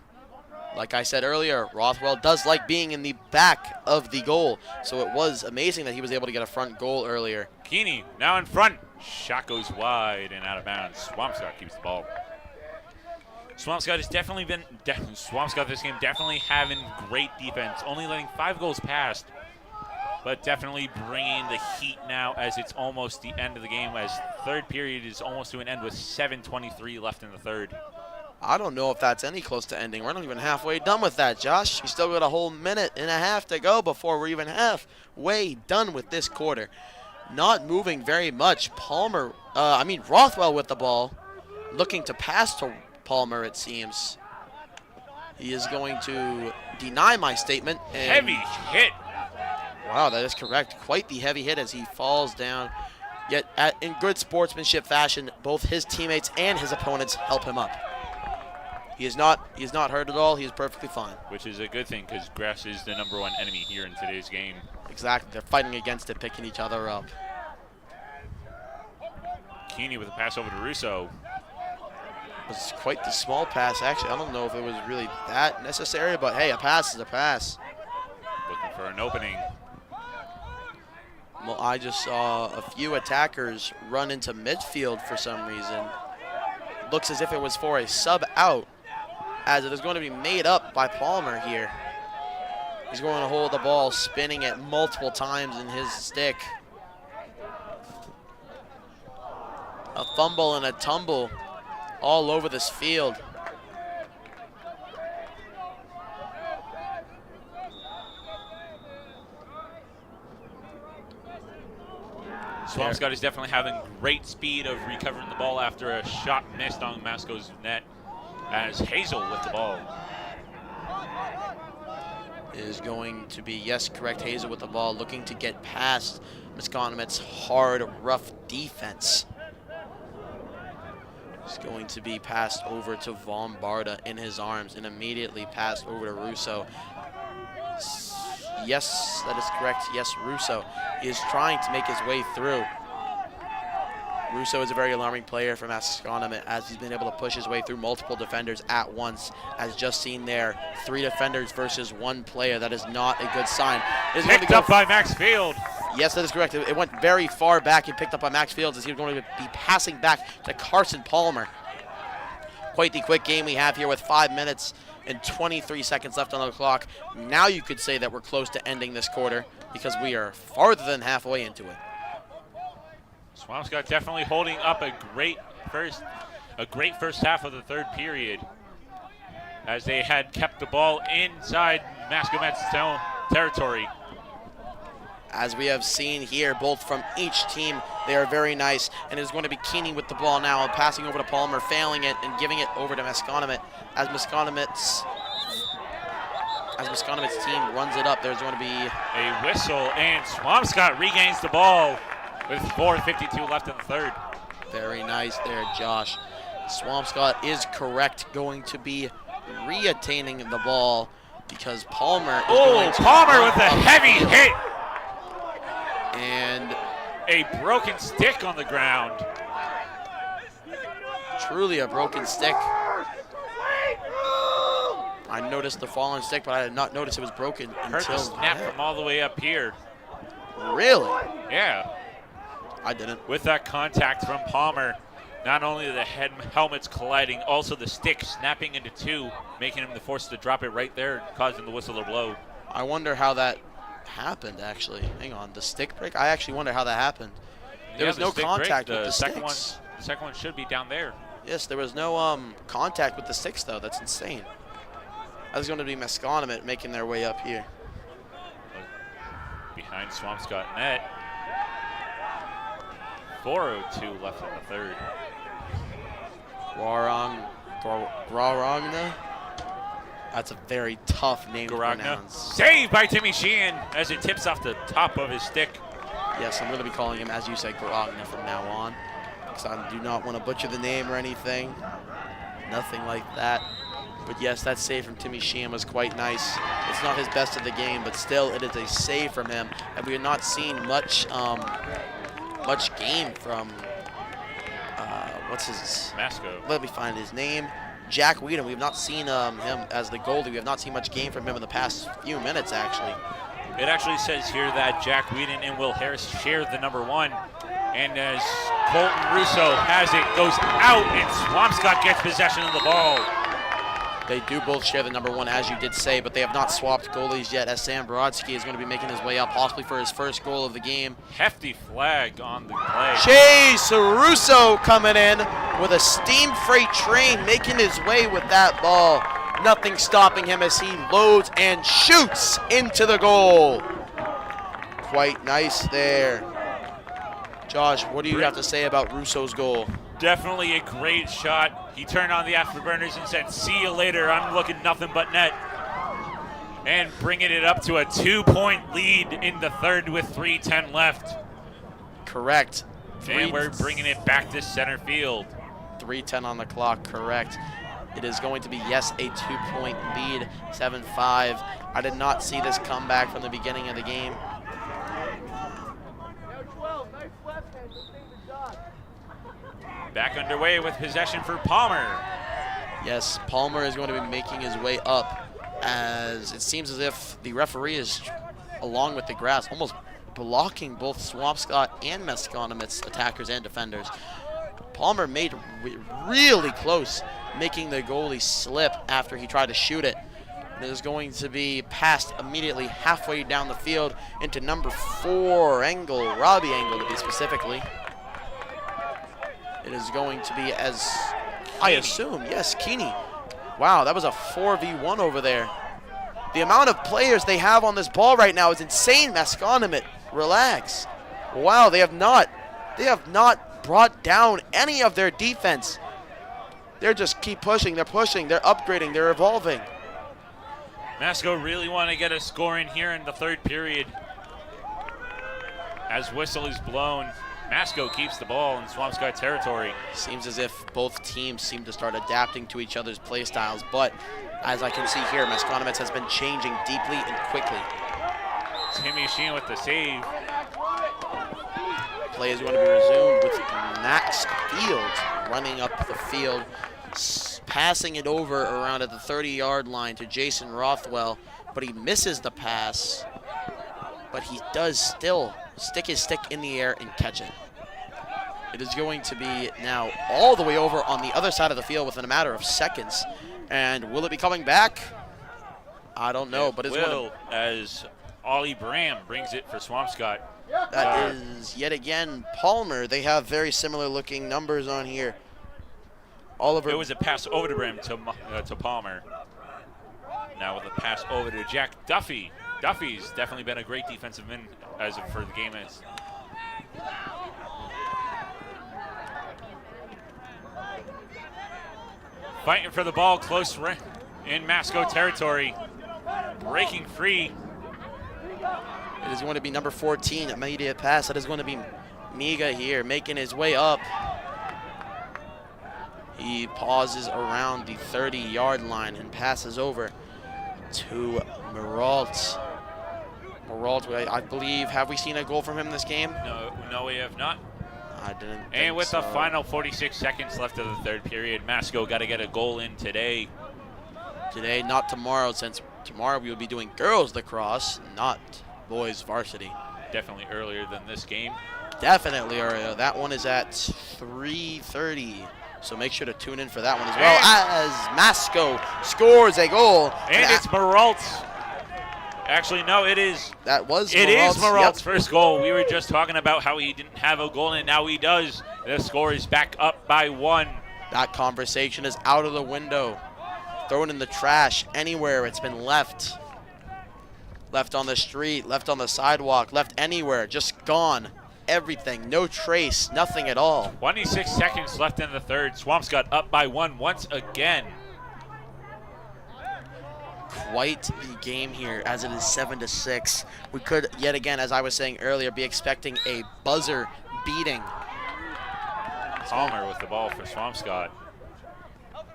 Like I said earlier, Rothwell does like being in the back of the goal, so it was amazing that he was able to get a front goal earlier. Keeney now in front. Shot goes wide and out of bounds. Swampscott keeps the ball. Swampscott has definitely been, Swampscott this game definitely having great defense, only letting 5 goals past, but definitely bringing the heat now as it's almost the end of the game, as third period is almost to an end with 7:23 left in the third. I don't know if that's any close to ending. We're not even halfway done with that, Josh. We still got a whole minute and a half to go before we're even halfway done with this quarter. Not moving very much. Rothwell with the ball, looking to pass to Palmer, it seems. He is going to deny my statement. Heavy hit. Wow, that is correct. Quite the heavy hit as he falls down. Yet in good sportsmanship fashion, both his teammates and his opponents help him up. He is not hurt at all. He is perfectly fine. Which is a good thing, because grass is the #1 enemy here in today's game. Exactly. They're fighting against it, picking each other up. Keeney with a pass over to Russo. It was quite the small pass, actually. I don't know if it was really that necessary, but hey, a pass is a pass. Looking for an opening. Well, I just saw a few attackers run into midfield for some reason. Looks as if it was for a sub out, as it is going to be made up by Palmer here. He's going to hold the ball, spinning it multiple times in his stick. A fumble and a tumble all over this field. Swampscott is definitely having great speed of recovering the ball after a shot missed on Masco's net, as Hazel with the ball. Is going to be, yes, correct, Hazel with the ball, looking to get past Masconomet's hard, rough defense. It's going to be passed over to Vombarda in his arms and immediately passed over to Russo. Yes, that is correct. Yes, Russo is trying to make his way through. Russo is a very alarming player for Masconomet, as he's been able to push his way through multiple defenders at once. As just seen there, 3 defenders versus 1 player. That is not a good sign. Picked up by Max Field. Yes, that is correct. It went very far back and picked up by Max Fields, as he's going to be passing back to Carson Palmer. Quite the quick game we have here with 5 minutes and 23 seconds left on the clock. Now you could say that we're close to ending this quarter. because we are farther than halfway into it. Swampscott definitely holding up a great first half of the third period, as they had kept the ball inside Masconomet's territory. As we have seen here, both from each team, they are very nice. And it's going to be Keeney with the ball now, passing over to Palmer, failing it, and giving it over to Masconomet. As Masconomet's team runs it up, there's going to be a whistle, and Swampscott regains the ball with 4:52 left in the third. Very nice there, Josh. Swampscott is correct, going to be re-attaining the ball because Palmer is going to Palmer with a heavy hit. And a broken stick on the ground. Truly a broken stick. I noticed the fallen stick, but I did not notice it was broken Heard the snap from all the way up here. Really? Yeah. I didn't. With that contact from Palmer, not only the helmets colliding, also the stick snapping into two, making him forced to drop it right there, causing the whistle to blow. I wonder how that happened, actually. Hang on, the stick break? I actually wonder how that happened. There was no contact with the sticks. The second one should be down there. Yes, there was no contact with the sticks, though. That's insane. That's going to be Masconomet making their way up here. Behind Swampscott net. 4:02 left in the third. Guaragna? That's a very tough name to pronounce. Saved by Timmy Sheehan as it tips off the top of his stick. Yes, I'm going to be calling him, as you said, Guaragna from now on, because I do not want to butcher the name or anything. Nothing like that. But yes, that save from Timmy Sheehan was quite nice. It's not his best of the game, but still, it is a save from him. And we have not seen much game from, what's his? Masco. Let me find his name. Jack Whedon. We have not seen him as the goalie. We have not seen much game from him in the past few minutes, actually. It actually says here that Jack Whedon and Will Harris shared the number one. And as Colton Russo has it, goes out, and Swampscott gets possession of the ball. They do both share the number one, as you did say, but they have not swapped goalies yet, as Sam Brodsky is going to be making his way up, possibly for his first goal of the game. Hefty flag on the play. Chase Russo coming in with a steam freight train, making his way with that ball. Nothing stopping him as he loads and shoots into the goal. Quite nice there. Josh, what do you have to say about Russo's goal? Definitely a great shot. He turned on the afterburners and said, "See you later, I'm looking nothing but net." And bringing it up to a 2-point lead in the third with 3:10 left. Correct. And we're bringing it back to center field. 3:10 on the clock, correct. It is going to be, yes, a 2-point lead, 7-5. I did not see this comeback from the beginning of the game. Back underway with possession for Palmer. Yes, Palmer is going to be making his way up, as it seems as if the referee is, along with the grass, almost blocking both Swampscott and Masconomet's attackers and defenders. Palmer made really close, making the goalie slip after he tried to shoot it. It is going to be passed immediately halfway down the field into number 4, Robbie Engel to be specifically. It is going to be, as I assume, yes, Keeney. Wow, that was a 4v1 over there. The amount of players they have on this ball right now is insane, Masconomet. Relax. Wow, they have not brought down any of their defense. They're just keep pushing, they're upgrading, they're evolving. Masco really want to get a score in here in the third period. As whistle is blown, Masco keeps the ball in Swampscott territory. Seems as if both teams seem to start adapting to each other's play styles, but as I can see here, Masconomet has been changing deeply and quickly. Timmy Sheehan with the save. Play is going to be resumed with Max Field running up the field, passing it over around at the 30-yard line to Jason Rothwell, but he misses the pass, but he does still stick his stick in the air and catch it. It is going to be now all the way over on the other side of the field within a matter of seconds. And will it be coming back? I don't know, but it's will, as Ollie Bram brings it for Swampscott. That is yet again Palmer. They have very similar looking numbers on here. Oliver. It was a pass over to Bram to Palmer. Now with a pass over to Jack Duffy. Duffy's definitely been a great defensive man for the game. Fighting for the ball close in Masco territory. Breaking free. It is going to be number 14, immediate pass. That is going to be Miga here, making his way up. He pauses around the 30-yard line and passes over to Meralt. Meralt, I believe, have we seen a goal from him this game? No, we have not. I didn't And with so. the final 46 seconds left of the third period, Masco got to get a goal in today. Today, not tomorrow, since tomorrow we will be doing girls lacrosse, not boys varsity. Definitely earlier than this game. Definitely earlier. That one is at 3:30. So make sure to tune in for that one as well as Masco scores a goal. And it's Meralt's. Actually, no, it is. That was It is Meralt's yep. first goal. We were just talking about how he didn't have a goal, and now he does. The score is back up by 1. That conversation is out of the window. Thrown in the trash anywhere it's been left. Left on the street, left on the sidewalk, left anywhere, just gone. Everything, no trace, nothing at all. 26 seconds left in the third. Swampscott up by 1 once again. Quite the game here, as it is 7-6. We could, yet again, as I was saying earlier, be expecting a buzzer beating. Palmer with the ball for Swampscott.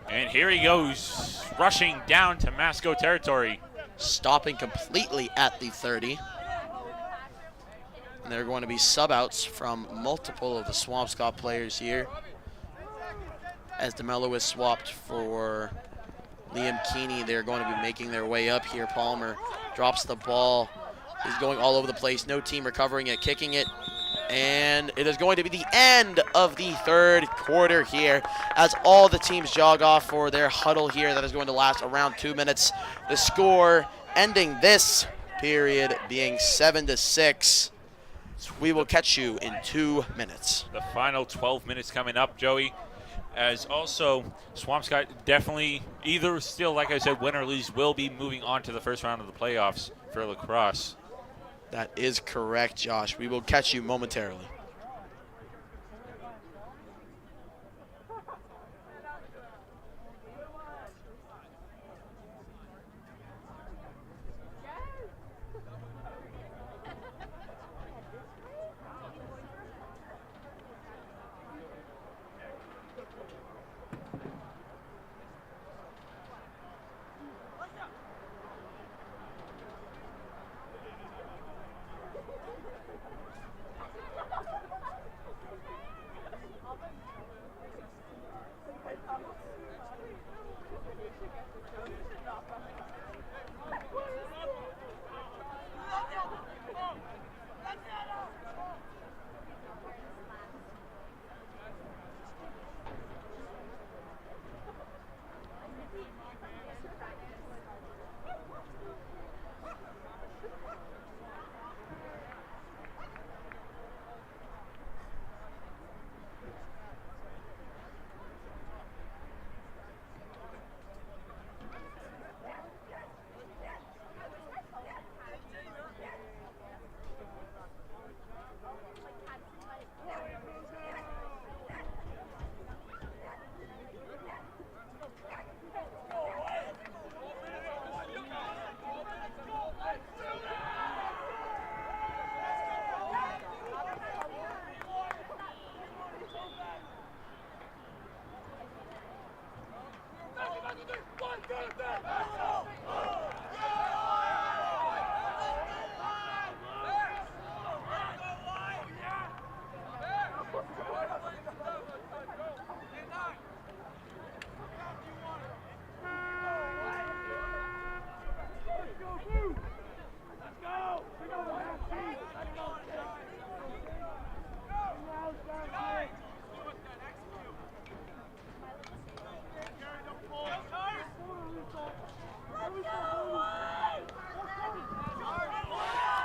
And here he goes, rushing down to Masco territory. Stopping completely at the 30. And there are going to be sub-outs from multiple of the Swampscott players here, as DeMello is swapped for Liam Keeney. They're going to be making their way up here. Palmer drops the ball. He's going all over the place. No team recovering it, kicking it. And it is going to be the end of the third quarter here, as all the teams jog off for their huddle here. That is going to last around 2 minutes. The score ending this period being 7-6. We will catch you in 2 minutes. The final 12 minutes coming up, Joey. As also, Swampscott definitely either still, like I said, win or lose, will be moving on to the first round of the playoffs for lacrosse. That is correct, Josh. We will catch you momentarily.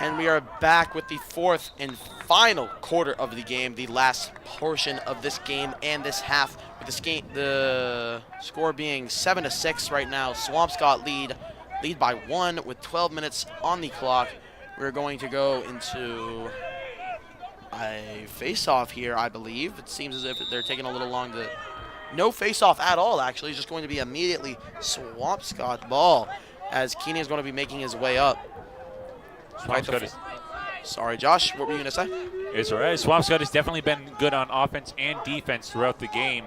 And we are back with the fourth and final quarter of the game, the last portion of this game and this half. With the score being 7-6 right now. Swampscott lead by 1 with 12 minutes on the clock. We're going to go into a face-off here, I believe. It seems as if they're taking a little long to... No face-off at all, actually. It's just going to be immediately Swampscott ball as Keeney is going to be making his way up. Sorry, Josh, what were you going to say? It's all right. Swampscott has definitely been good on offense and defense throughout the game,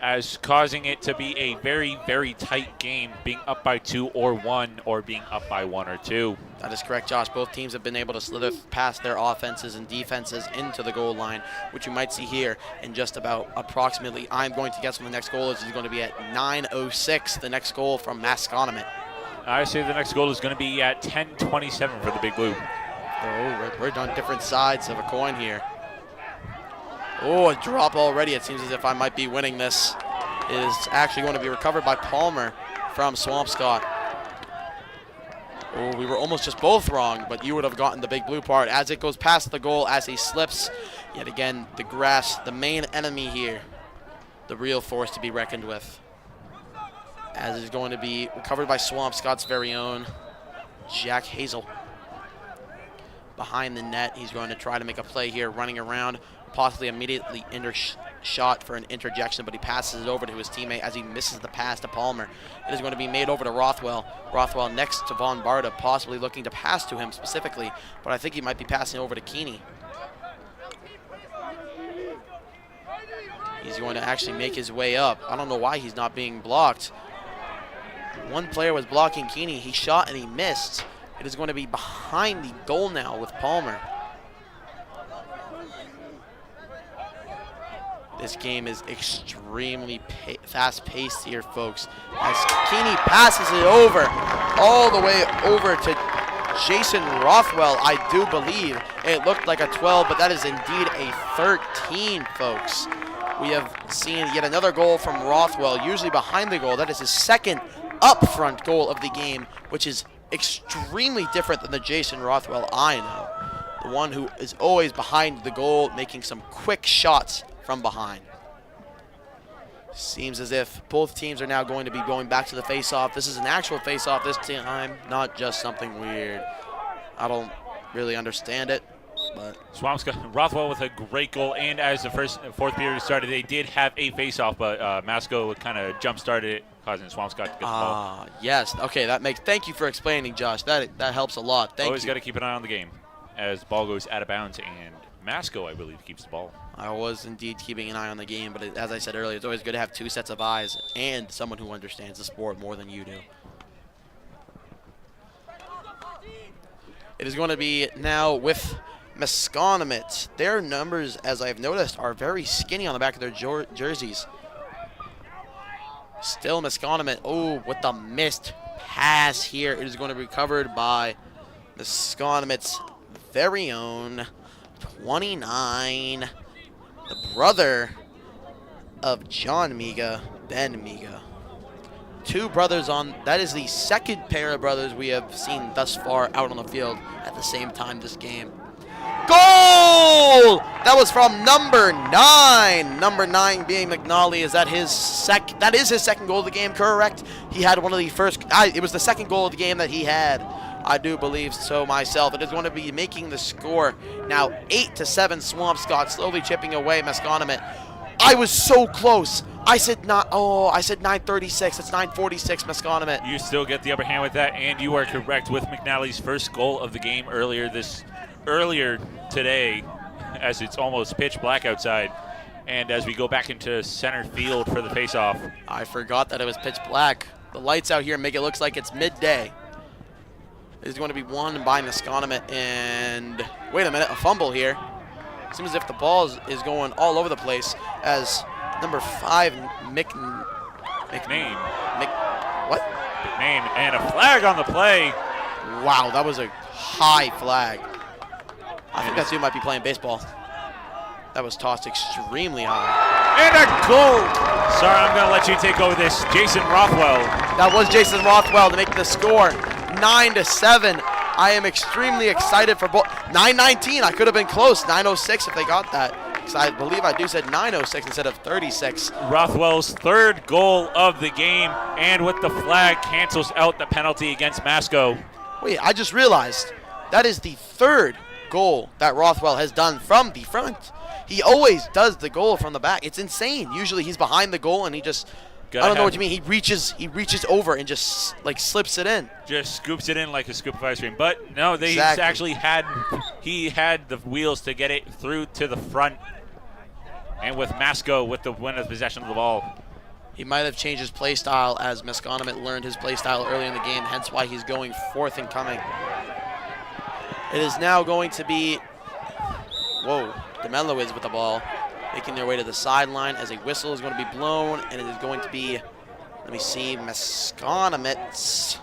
as causing it to be a very, very tight game, being up by 2 or 1, or being up by 1 or 2. That is correct, Josh. Both teams have been able to slither past their offenses and defenses into the goal line, which you might see here in just about approximately, I'm going to guess when the next goal is going to be at 9:06, the next goal from Masconomet. I say the next goal is going to be at 10:27 for the Big Blue. Oh, we're on different sides of a coin here. Oh, a drop already. It seems as if I might be winning this. It is actually going to be recovered by Palmer from Swampscott. Oh, we were almost just both wrong, but you would have gotten the Big Blue part as it goes past the goal, as he slips. Yet again, the grass, the main enemy here, the real force to be reckoned with. As it is going to be recovered by Swampscott's very own Jack Hazel. Behind the net, he's going to try to make a play here, running around, possibly immediately shot for an interjection, but he passes it over to his teammate as he misses the pass to Palmer. It is going to be made over to Rothwell. Rothwell next to Von Barta, possibly looking to pass to him specifically, but I think he might be passing over to Keeney. He's going to actually make his way up. I don't know why he's not being blocked. One player was blocking Keeney. He shot and he missed. It is going to be behind the goal now with Palmer. This game is extremely fast-paced here, folks. As Keeney passes it over, all the way over to Jason Rothwell, I do believe. It looked like a 12, but that is indeed a 13, folks. We have seen yet another goal from Rothwell, usually behind the goal. That is his second up-front goal of the game, which is extremely different than the Jason Rothwell I know. The one who is always behind the goal, making some quick shots from behind. Seems as if both teams are now going to be going back to the face-off. This is an actual face-off this time, not just something weird. I don't really understand it, but... Swampscott, Rothwell with a great goal, and as the fourth period started, they did have a face-off, but Masco kind of jump-started it, causing Swampscott to get the ball. Yes. Okay, thank you for explaining, Josh. That helps a lot. Thank you. Always got to keep an eye on the game as the ball goes out of bounds, and Masco, I believe, keeps the ball. I was indeed keeping an eye on the game, but as I said earlier, it's always good to have two sets of eyes and someone who understands the sport more than you do. It is going to be now with Masconomet. Their numbers, as I've noticed, are very skinny on the back of their jerseys. Still Masconomet. Oh, with the missed pass here. It is going to be recovered by Masconomet's very own 29, the brother of John Miga, Ben Miga. Two brothers on, that is the second pair of brothers we have seen thus far out on the field at the same time this game. Goal! That was from number 9. Number 9 being McNally. That is his second goal of the game, correct? He had one of the first, it was the second goal of the game that he had. I do believe so myself. It is going to be making the score now 8-7 Swampscott, slowly chipping away Masconomet. I was so close. I said 9:36. It's 9:46 Masconomet. You still get the upper hand with that, and you are correct with McNally's first goal of the game earlier today, as it's almost pitch black outside. And as we go back into center field for the face-off. I forgot that it was pitch black. The lights out here make it look like it's midday. It is going to be won by Masconomet, and wait a minute, a fumble here. Seems as if the ball is going all over the place as number 5, McName, and a flag on the play. Wow, that was a high flag. I think that dude might be playing baseball. That was tossed extremely high. And a goal. Sorry, I'm going to let you take over this. Jason Rothwell. That was Jason Rothwell to make the score 9-7. I am extremely excited for both. 9:19, I could have been close. 9:06 if they got that. Because I believe I do said 9:06 instead of 36. Rothwell's third goal of the game, and with the flag, cancels out the penalty against Masco. Wait, I just realized that is the third goal that Rothwell has done from the front. He always does the goal from the back. It's insane. Usually he's behind the goal and he just, I don't know what you mean. He reaches over and just like slips it in. Just scoops it in like a scoop of ice cream. But no, Exactly. he had the wheels to get it through to the front. And with Masco with the win of possession of the ball. He might have changed his play style as Masconomet learned his play style early in the game, hence why he's going fourth and coming. It is now going to be, DeMello is with the ball, making their way to the sideline as a whistle is going to be blown, and it is going to be, let me see, Masconomet.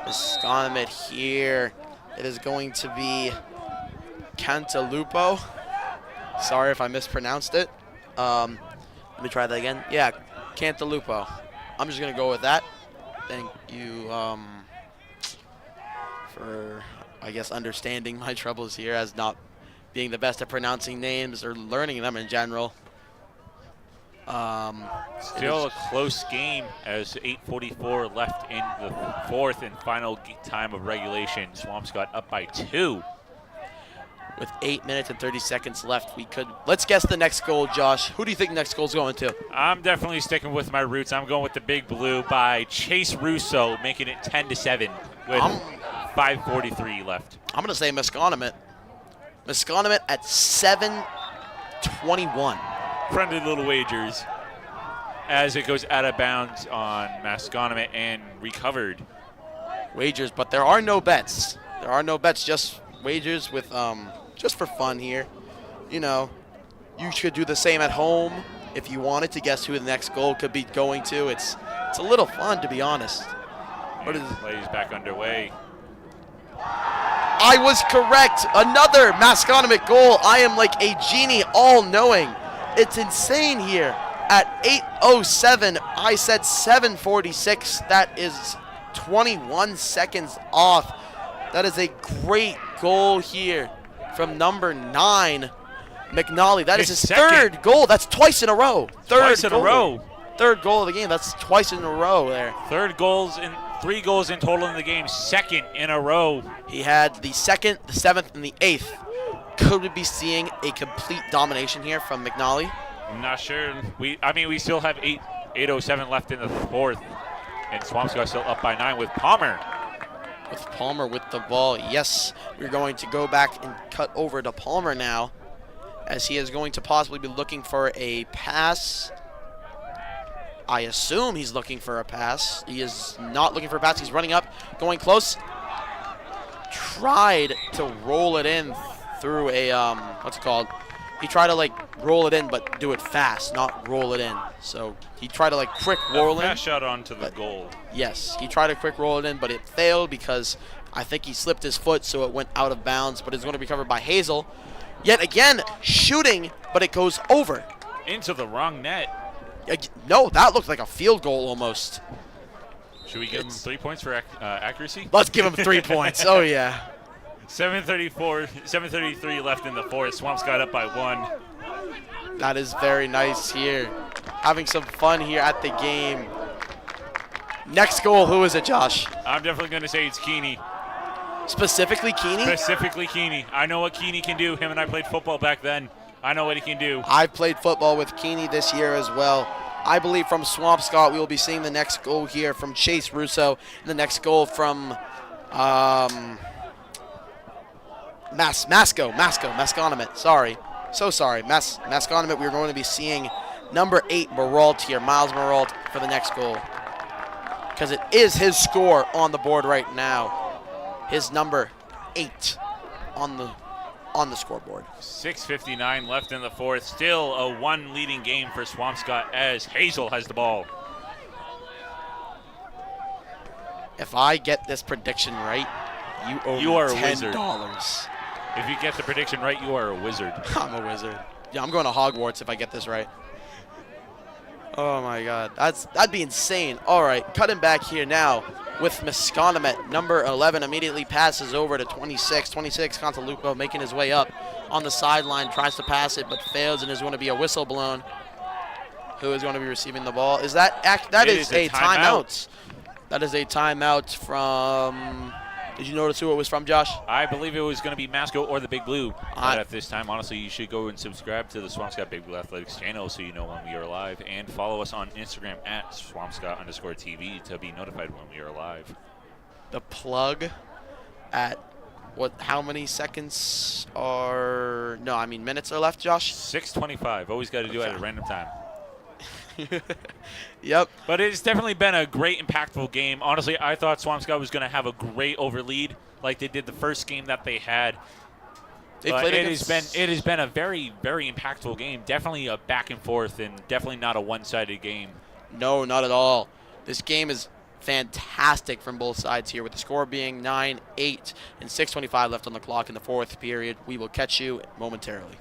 Masconomet here. It is going to be Cantalupo. Sorry if I mispronounced it. Let me try that again. Yeah, Cantalupo. I'm just going to go with that. Thank you for, I guess, understanding my troubles here as not being the best at pronouncing names or learning them in general. Still a close game as 8:44 left in the fourth and final time of regulation. Swampscott up by 2. With 8 minutes and 30 seconds left, let's guess the next goal, Josh. Who do you think the next goal is going to? I'm definitely sticking with my roots. I'm going with the big blue by Chase Russo, making it 10-7 with 5:43 left. I'm going to say Masconomet. Masconomet at 7:21. Friendly little wagers as it goes out of bounds on Masconomet and recovered. Wagers, but there are no bets. There are no bets, just wagers with just for fun here. You know, you should do the same at home if you wanted to guess who the next goal could be going to. It's a little fun, to be honest. What is play is back underway. I was correct. Another Masconomet goal. I am like a genie, all-knowing. It's insane here. At 8:07, I said 7:46. That is 21 seconds off. That is a great goal here from number 9, McNally. That is his third goal. That's twice in a row. Twice in a row. Third goal of the game. That's twice in a row there. 3 goals in total in the game. Second in a row. He had the 2nd, the 7th, and the 8th. Could we be seeing a complete domination here from McNally? I'm not sure. We still have 8:07 left in the fourth, and Swampscott still up by 9 with Palmer. With Palmer with the ball, yes. We're going to go back and cut over to Palmer now, as he is going to possibly be looking for a pass. I assume he's looking for a pass. He is not looking for a pass. He's running up, going close. Tried to roll it in through a, what's it called? He tried to, like, roll it in, but do it fast, not roll it in. So he tried to, like, quick roll in. Fast shot onto the goal. Yes, he tried to quick roll it in, but it failed because I think he slipped his foot, so it went out of bounds, but it's going to be covered by Hazel. Yet again, shooting, but it goes over. Into the wrong net. No, that looked like a field goal almost. Should we give him 3 points for accuracy? Let's give him 3 points. Oh, yeah. 7:33 left in the fourth. Swampscott up by 1. That is very nice here. Having some fun here at the game. Next goal, who is it, Josh? I'm definitely going to say it's Keeney. Specifically Keeney? Specifically Keeney. I know what Keeney can do. Him and I played football back then. I know what he can do. I've played football with Keeney this year as well. I believe from Swampscott we will be seeing the next goal here from Chase Russo. And the next goal from Masconomet. Sorry. So sorry. Masconomet, we're going to be seeing number 8, Maralt here, Miles Maralt, for the next goal. Because it is his score on the board right now. His number 8 on the scoreboard. 6:59 left in the fourth. Still a 1 leading game for Swampscott as Hazel has the ball. If I get this prediction right, you owe me $10. If you get the prediction right, you are a wizard. I'm a wizard. Yeah, I'm going to Hogwarts if I get this right. Oh my God, that'd be insane. All right, cutting back here now. with Masconomet. Number 11 immediately passes over to 26. 26, Contalupo making his way up on the sideline, tries to pass it but fails, and is going to be a whistle blown. Who is going to be receiving the ball? Is that is a timeout. That is a timeout from. Did you notice who it was from, Josh? I believe it was going to be Masco or the Big Blue. But at this time, honestly, you should go and subscribe to the Swampscott Big Blue Athletics channel so you know when we are live, and follow us on Instagram at Swampscott_TV to be notified when we are live. The plug at what? How many seconds are? No, I mean minutes are left, Josh. 6:25. Always got to do it at a random time. Yep. But it's definitely been a great, impactful game. Honestly, I thought Swampscott was going to have a great overlead like they did the first game that they had. It has been a very, very impactful game. Definitely a back and forth, and definitely not a one-sided game. No, not at all. This game is fantastic from both sides here, with the score being 9-8 and 6:25 left on the clock in the fourth period. We will catch you momentarily.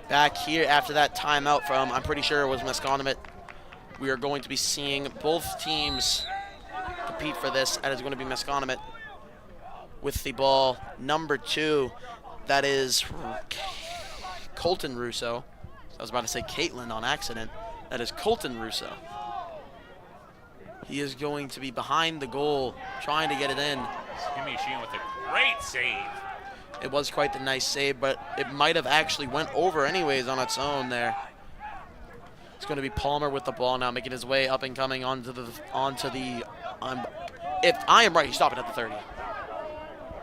Back here after that timeout from, I'm pretty sure it was Masconomet. We are going to be seeing both teams compete for this, and it's going to be Masconomet with the ball. Number 2, that is Colton Russo. I was about to say Caitlin on accident. That is Colton Russo. He is going to be behind the goal, trying to get it in. Kimmy Sheehan with a great save. It was quite the nice save, but it might have actually went over anyways on its own there. It's going to be Palmer with the ball now, making his way up and coming onto the if I am right, he stopped it at the 30.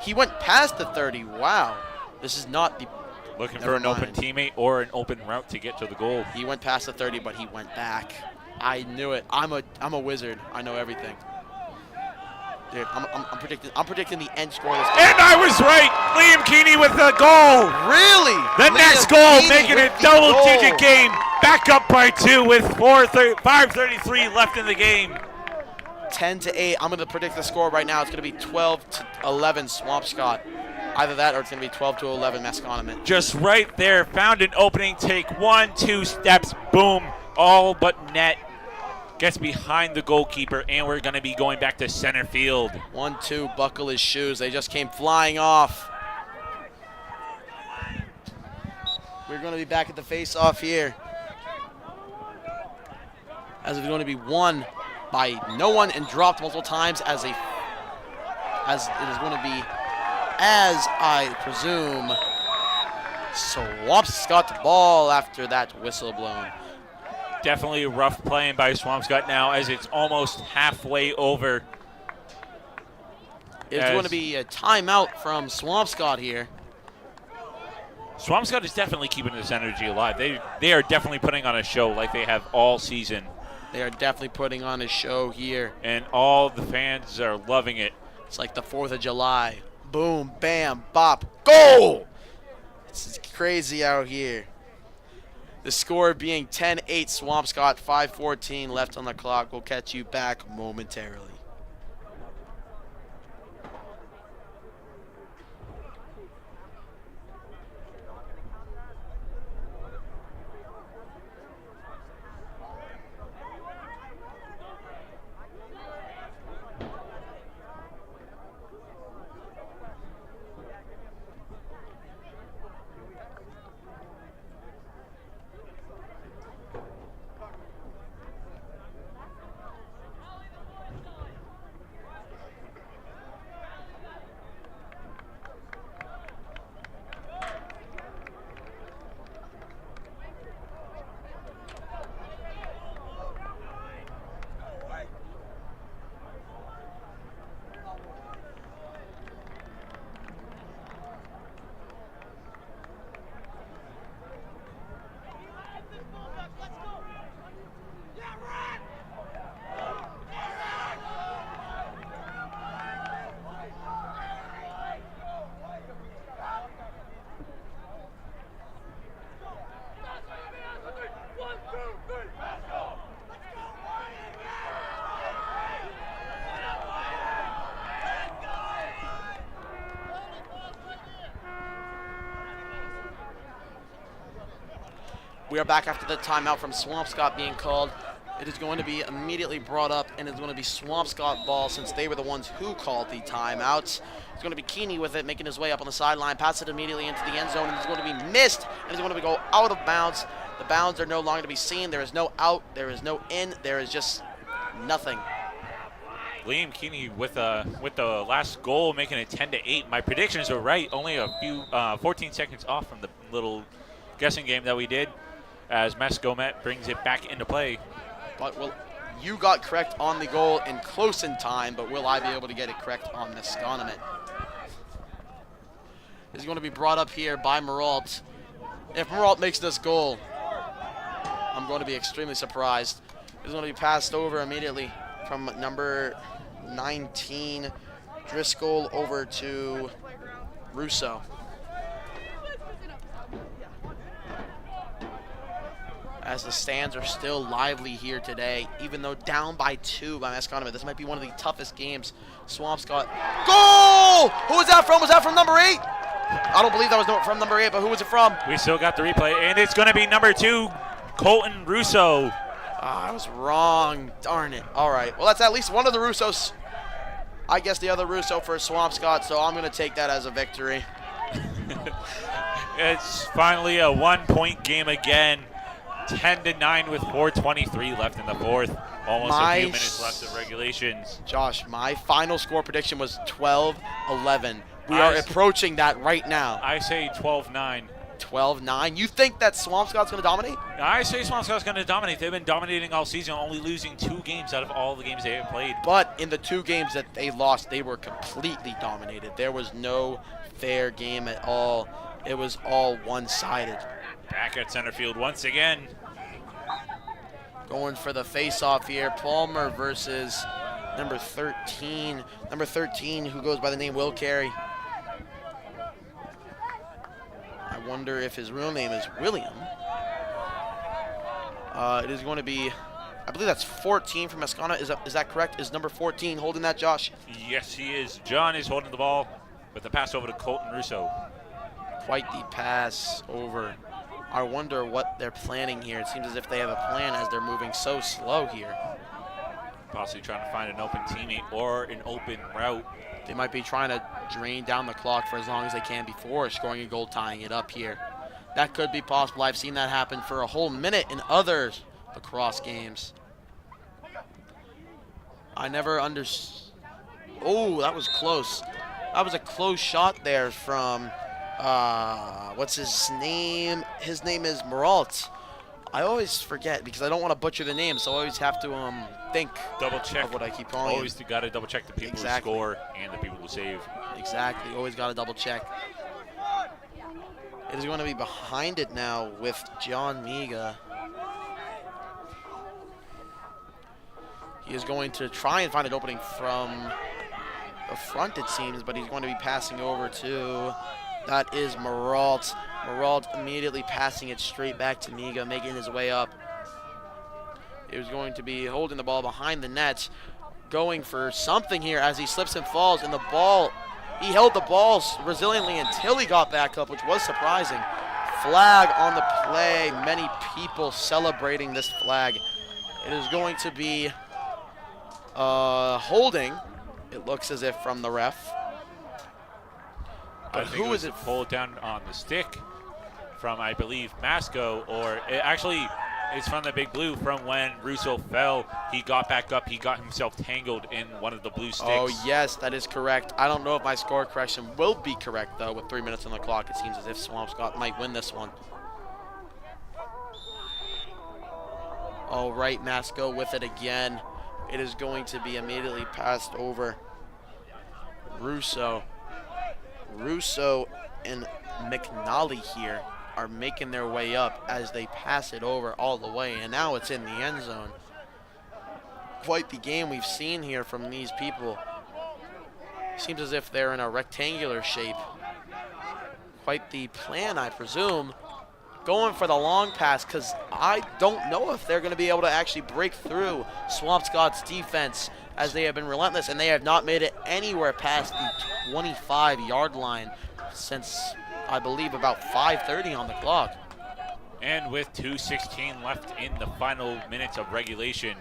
He went past the 30. Wow. This is not the... Looking for an open teammate or an open route to get to the goal. He went past the 30, but he went back. I knew it. I'm a wizard. I know everything. Dude, I'm predicting the end score of this game. And I was right. Liam Keeney with the goal. Really? The next goal, making it double-digit game. Back up by 2 with 5:33 left in the game. 10-8. I'm going to predict the score right now. It's going to be 12-11 Swampscott. Either that or it's going to be 12-11 Masconomet. Just right there. Found an opening. Take 1-2 steps. Boom. All but net. Gets behind the goalkeeper, and we're going to be going back to center field. 1-2, buckle his shoes. They just came flying off. We're going to be back at the face-off here. As it's going to be won by no one and dropped multiple times as it is going to be, as I presume, Swampscott the ball after that whistle blown. Definitely rough playing by Swampscott now as it's almost halfway over. It's going to be a timeout from Swampscott here. Swampscott is definitely keeping this energy alive. They are definitely putting on a show like they have all season. They are definitely putting on a show here. And all the fans are loving it. It's like the 4th of July. Boom, bam, bop, goal! It's crazy out here. The score being 10-8 Swampscott, 5:14 left on the clock. We'll catch you back momentarily. We are back after the timeout from Swampscott being called. It is going to be immediately brought up, and it's going to be Swampscott ball since they were the ones who called the timeouts. It's going to be Keeney with it, making his way up on the sideline, pass it immediately into the end zone, and it's going to be missed, and it's going to go out of bounds. The bounds are no longer to be seen. There is no out, there is no in, there is just nothing. Liam Keeney with the last goal, making it 10-8. My predictions were right. Only a few 14 seconds off from the little guessing game that we did, as Masconomet brings it back into play. But you got correct on the goal in close in time, but will I be able to get it correct on Masconomet? It's going to be brought up here by Maralt. If Maralt makes this goal, I'm going to be extremely surprised. It's going to be passed over immediately from number 19, Driscoll, over to Russo. As the stands are still lively here today, even though down by 2 by Masconomet. This might be one of the toughest games. Swampscott. Goal! Who was that from? Was that from number 8? I don't believe that was from number 8, but who was it from? We still got the replay, and it's going to be number 2, Colton Russo. I was wrong. Darn it. All right. Well, that's at least one of the Russos. I guess the other Russo for Swampscott, so I'm going to take that as a victory. It's finally a 1-point game again. 10-9 with 4:23 left in the fourth. Almost a few minutes left of regulations. Josh, my final score prediction was 12-11. We are approaching that right now. I say 12-9. 12-9. You think that Swampscott's going to dominate? I say Swampscott's going to dominate. They've been dominating all season, only losing 2 games out of all the games they have played. But in the 2 games that they lost, they were completely dominated. There was no fair game at all. It was all one-sided. Back at center field once again. Going for the face-off here. Palmer versus number 13. Number 13, who goes by the name Will Carey. I wonder if his real name is William. It is going to be, I believe that's 14 from Masconomet. Is that correct? Is number 14 holding that, Josh? Yes, he is. John is holding the ball with the pass over to Colton Russo. Quite the pass over. I wonder what they're planning here. It seems as if they have a plan as they're moving so slow here. Possibly trying to find an open teammate or an open route. They might be trying to drain down the clock for as long as they can before scoring a goal, tying it up here. That could be possible. I've seen that happen for a whole minute in other lacrosse games. I never understood. Oh, that was close. That was a close shot there from... what's his name? His name is Maralt. I always forget because I don't want to butcher the name, so I always have to think. Double check of what I keep calling. Always got to double check the people who score and the people who save. Exactly. Always got to double check. It is going to be behind it now with John Miga. He is going to try and find an opening from the front, it seems, but he's going to be passing over to... That is Maralt. Maralt immediately passing it straight back to Miga, making his way up. He was going to be holding the ball behind the net, going for something here as he slips and falls. And the ball, he held the ball resiliently until he got back up, which was surprising. Flag on the play. Many people celebrating this flag. It is going to be holding, it looks as if, from the ref. But who is it? Pulled down on the stick from, I believe, Masco, or actually, it's from the Big Blue. From when Russo fell, he got back up. He got himself tangled in one of the blue sticks. Oh, yes, that is correct. I don't know if my score correction will be correct, though. With 3 minutes on the clock, it seems as if Swampscott might win this one. All right, Masco with it again. It is going to be immediately passed over. Russo and McNally here are making their way up as they pass it over all the way, and now it's in the end zone. Quite the game we've seen here from these people. Seems as if they're in a rectangular shape. Quite the plan, I presume. Going for the long pass because I don't know if they're going to be able to actually break through Swampscott's defense, as they have been relentless, and they have not made it anywhere past the 25-yard line since, I believe, about 5:30 on the clock. And with 2:16 left in the final minutes of regulation.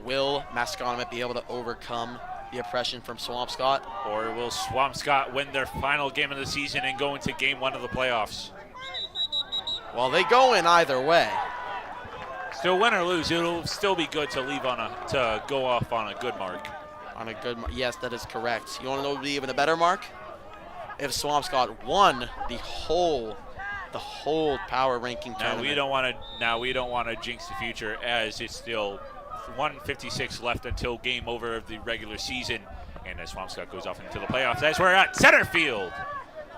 Will Masconomet be able to overcome the oppression from Swampscott? Or will Swampscott win their final game of the season and go into game 1 of the playoffs? Well, they go in either way. Still, win or lose, it'll still be good to to go off on a good mark. On a good mark. Yes, that is correct. You want to know what would be even a better mark? If Swampscott won the whole power ranking tournament. We don't want to jinx the future, as it's still 1:56 left until game over of the regular season, and as Swampscott goes off into the playoffs, as we're at center field.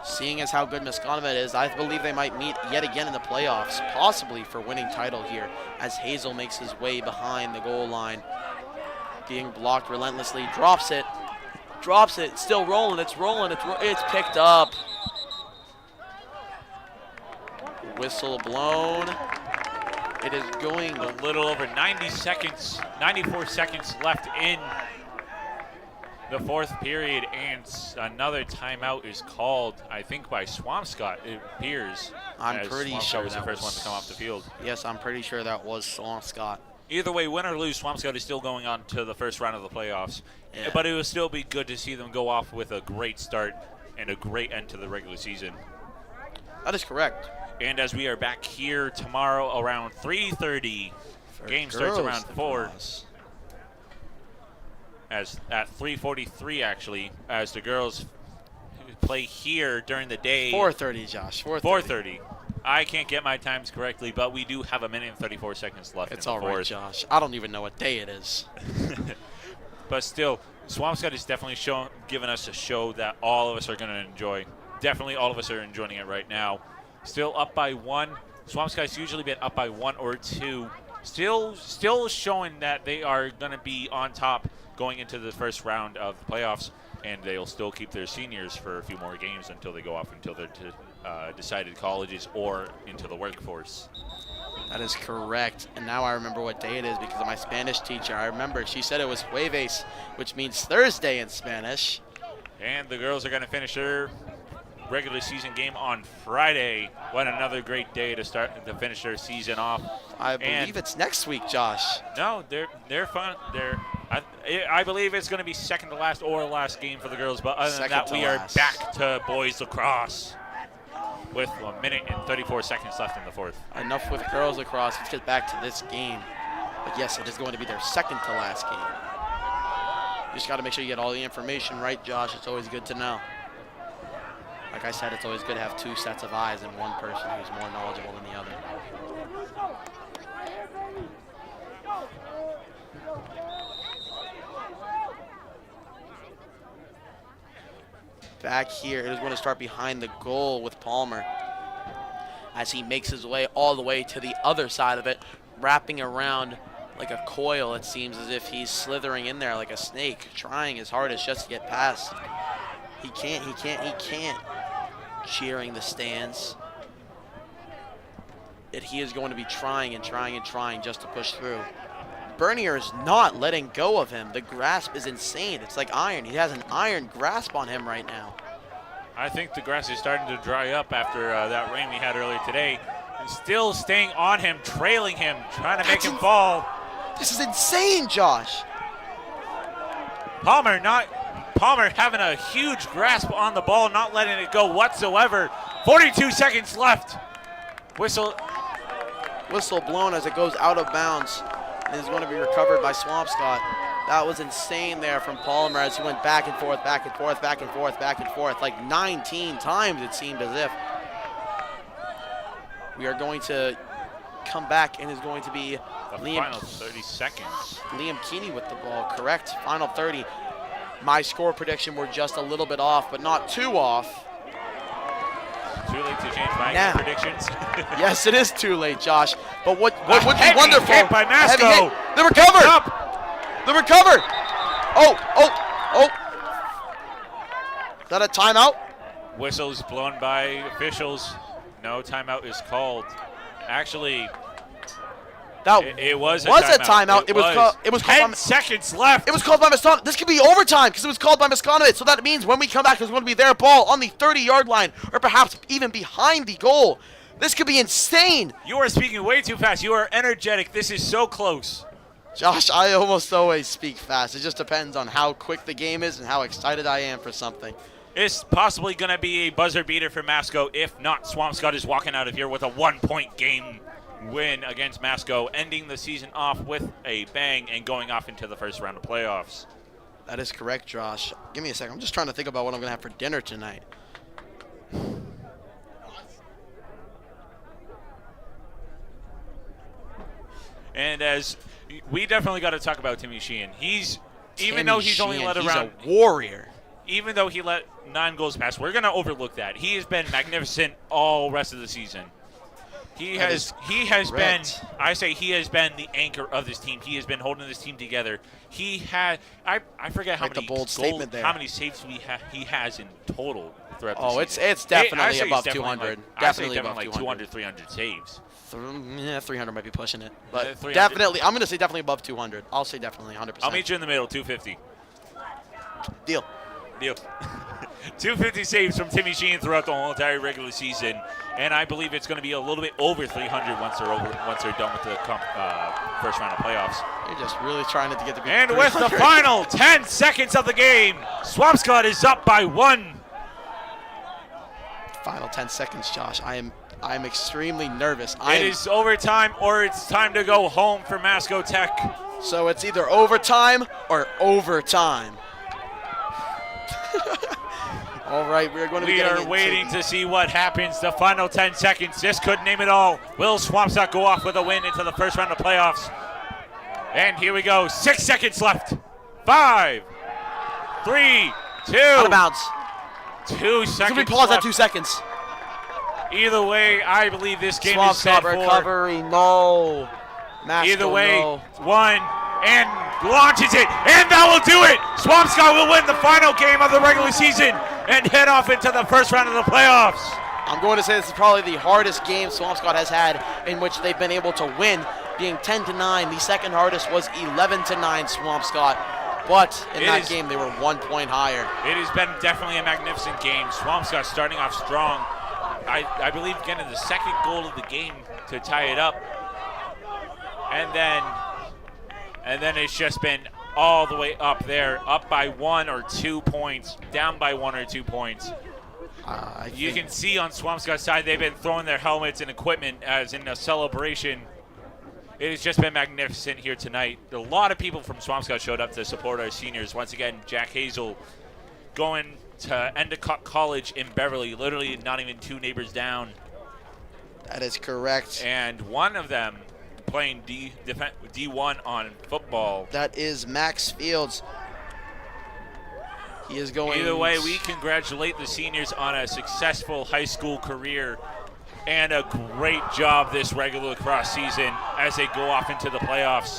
Seeing as how good Masconomet is, I believe they might meet yet again in the playoffs, possibly for winning title here, as Hazel makes his way behind the goal line, being blocked relentlessly, drops it, still rolling, it's picked up. Whistle blown. It is going a little over 94 seconds left in the fourth period, and another timeout is called, I think, by Swampscott, it appears. I'm pretty sure was the first one to come off the field. Yes, I'm pretty sure that was Swampscott. Either way, win or lose, Swampscott is still going on to the first round of the playoffs. Yeah. But it will still be good to see them go off with a great start and a great end to the regular season. That is correct. And as we are back here tomorrow around 3:30, game starts around 4. As at 3:43 actually, as the girls play here during the day. 4:30, Josh. 4:30. I can't get my times correctly, but we do have 1 minute and 34 seconds left. It's in the all right, fourth. Josh. I don't even know what day it is. But still, Swampscott is definitely giving us a show that all of us are going to enjoy. Definitely all of us are enjoying it right now. Still up by 1. Swampscott's usually been up by 1 or 2. Still showing that they are going to be on top going into the first round of the playoffs, and they'll still keep their seniors for a few more games until they go off until they're decided colleges or into the workforce. That is correct. And now I remember what day it is because of my Spanish teacher. I remember she said it was jueves, which means Thursday in Spanish. And the girls are going to finish their regular season game on Friday. What another great day to finish their season off. I believe it's next week, Josh. No, they're fun. I believe it's going to be second to last or last game for the girls. But other than that, we are back to boys lacrosse with 1 minute and 34 seconds left in the fourth. Enough with girls lacrosse. Let's get back to this game. But yes, it is going to be their second to last game. You just got to make sure you get all the information right, Josh. It's always good to know. Like I said, it's always good to have 2 sets of eyes and one person who's more knowledgeable than the other. Back here, it is going to start behind the goal with Palmer as he makes his way all the way to the other side of it, wrapping around like a coil. It seems as if he's slithering in there like a snake, trying his hardest just to get past. He can't. Cheering the stands. He is going to be trying just to push through. Bernier is not letting go of him. The grasp is insane. It's like iron. He has an iron grasp on him right now. I think the grass is starting to dry up after that rain we had earlier today. And still staying on him, trailing him, trying to make him fall. This is insane, Josh. Palmer having a huge grasp on the ball, not letting it go whatsoever. 42 seconds left. Whistle blown as it goes out of bounds and is going to be recovered by Swampscott. That was insane there from Palmer as he went back and forth, like 19 times it seemed as if. We are going to come back and is going to be final 30 seconds. Liam Keeney with the ball, correct. Final 30. My score prediction were just a little bit off, but not too off. Too late to change my predictions. Yes, it is too late, Josh. But what would be wonderful? Hit by Masco. The recover. The recover. Oh. Is that a timeout? Whistles blown by officials. No timeout is called. Actually, it was a timeout. It was called 10 seconds left. It was called by Masconomet. This could be overtime because it was called by Masconomet. So that means when we come back, it's going to be their ball on the 30-yard line or perhaps even behind the goal. This could be insane. You are speaking way too fast. You are energetic. This is so close. Josh, I almost always speak fast. It just depends on how quick the game is and how excited I am for something. It's possibly going to be a buzzer beater for Masco. If not, Swampscott is walking out of here with a 1-point game win against Masco, ending the season off with a bang and going off into the first round of playoffs. That is correct, Josh. Give me a second. I'm just trying to think about what I'm going to have for dinner tonight. And as we definitely got to talk about Timmy Sheehan. Even though he's only let around, he's a warrior. Even though he let 9 goals pass, we're going to overlook that. He has been magnificent all rest of the season. He has been, I say he has been the anchor of this team. He has been holding this team together. He had, I forget how many bold statement there. How many saves he has in total throughout the season. It's definitely above 200. Definitely above 200, 300 saves. 300 might be pushing it. But 300. definitely, I'm going to say definitely above 200. I'll say definitely 100%. I'll meet you in the middle, 250. Deal. 250 saves from Timmy Sheehan throughout the whole entire regular season, and I believe it's going to be a little bit over 300 once they're done with the first round of playoffs. You're just really trying to get to be. And with the final 10 seconds of the game, Swampscott is up by 1. Final 10 seconds, Josh. I am extremely nervous. It is overtime, or it's time to go home for Masco Tech. So it's either overtime or overtime. All right, we're going to We are waiting to see what happens. The final 10 seconds. This could name it all. Will Swampscott go off with a win into the first round of playoffs? And here we go. 6 seconds left. 5, 3, 2. Out of bounds. 2 seconds. Can we pause at 2 seconds? Either way, I believe this game is Swampscott set for. recovery, no. Masco, Either way, no. 1 and launches it, and that will do it. Swampscott will win the final game of the regular season and head off into the first round of the playoffs. I'm going to say this is probably the hardest game Swampscott has had in which they've been able to win, being 10-9. The second hardest was 11-9 Swampscott, but in that game they were 1 point higher. It has been definitely a magnificent game. Swampscott starting off strong. I believe getting the second goal of the game to tie it up, and then it's just been all the way up there, up by 1 or 2 points, down by 1 or 2 points. You can see on Swampscott's side, they've been throwing their helmets and equipment as in a celebration. It has just been magnificent here tonight. A lot of people from Swampscott showed up to support our seniors. Once again, Jack Hazel going to Endicott College in Beverly, literally not even 2 neighbors down. That is correct. And one of them playing D1 on football. That is Max Fields. He is going. Either way, we congratulate the seniors on a successful high school career and a great job this regular lacrosse season as they go off into the playoffs.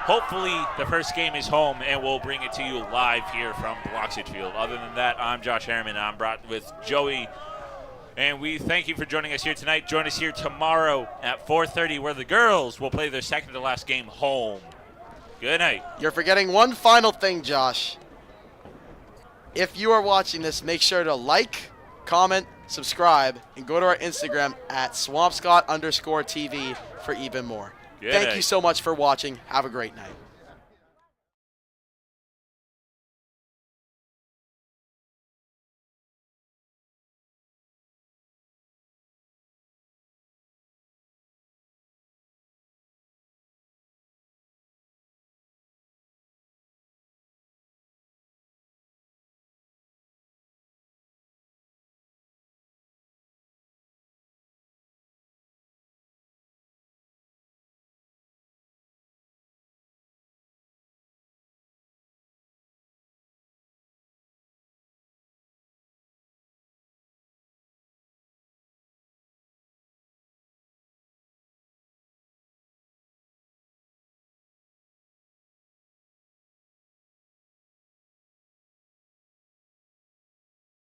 Hopefully, the first game is home, and we'll bring it to you live here from Bloxage Field. Other than that, I'm Josh Harriman. I'm brought with Joey. And we thank you for joining us here tonight. Join us here tomorrow at 4:30, where the girls will play their second to last game home. Good night. You're forgetting one final thing, Josh. If you are watching this, make sure to like, comment, subscribe, and go to our Instagram at Swampscott_TV for even more. Thank you so much for watching. Have a great night.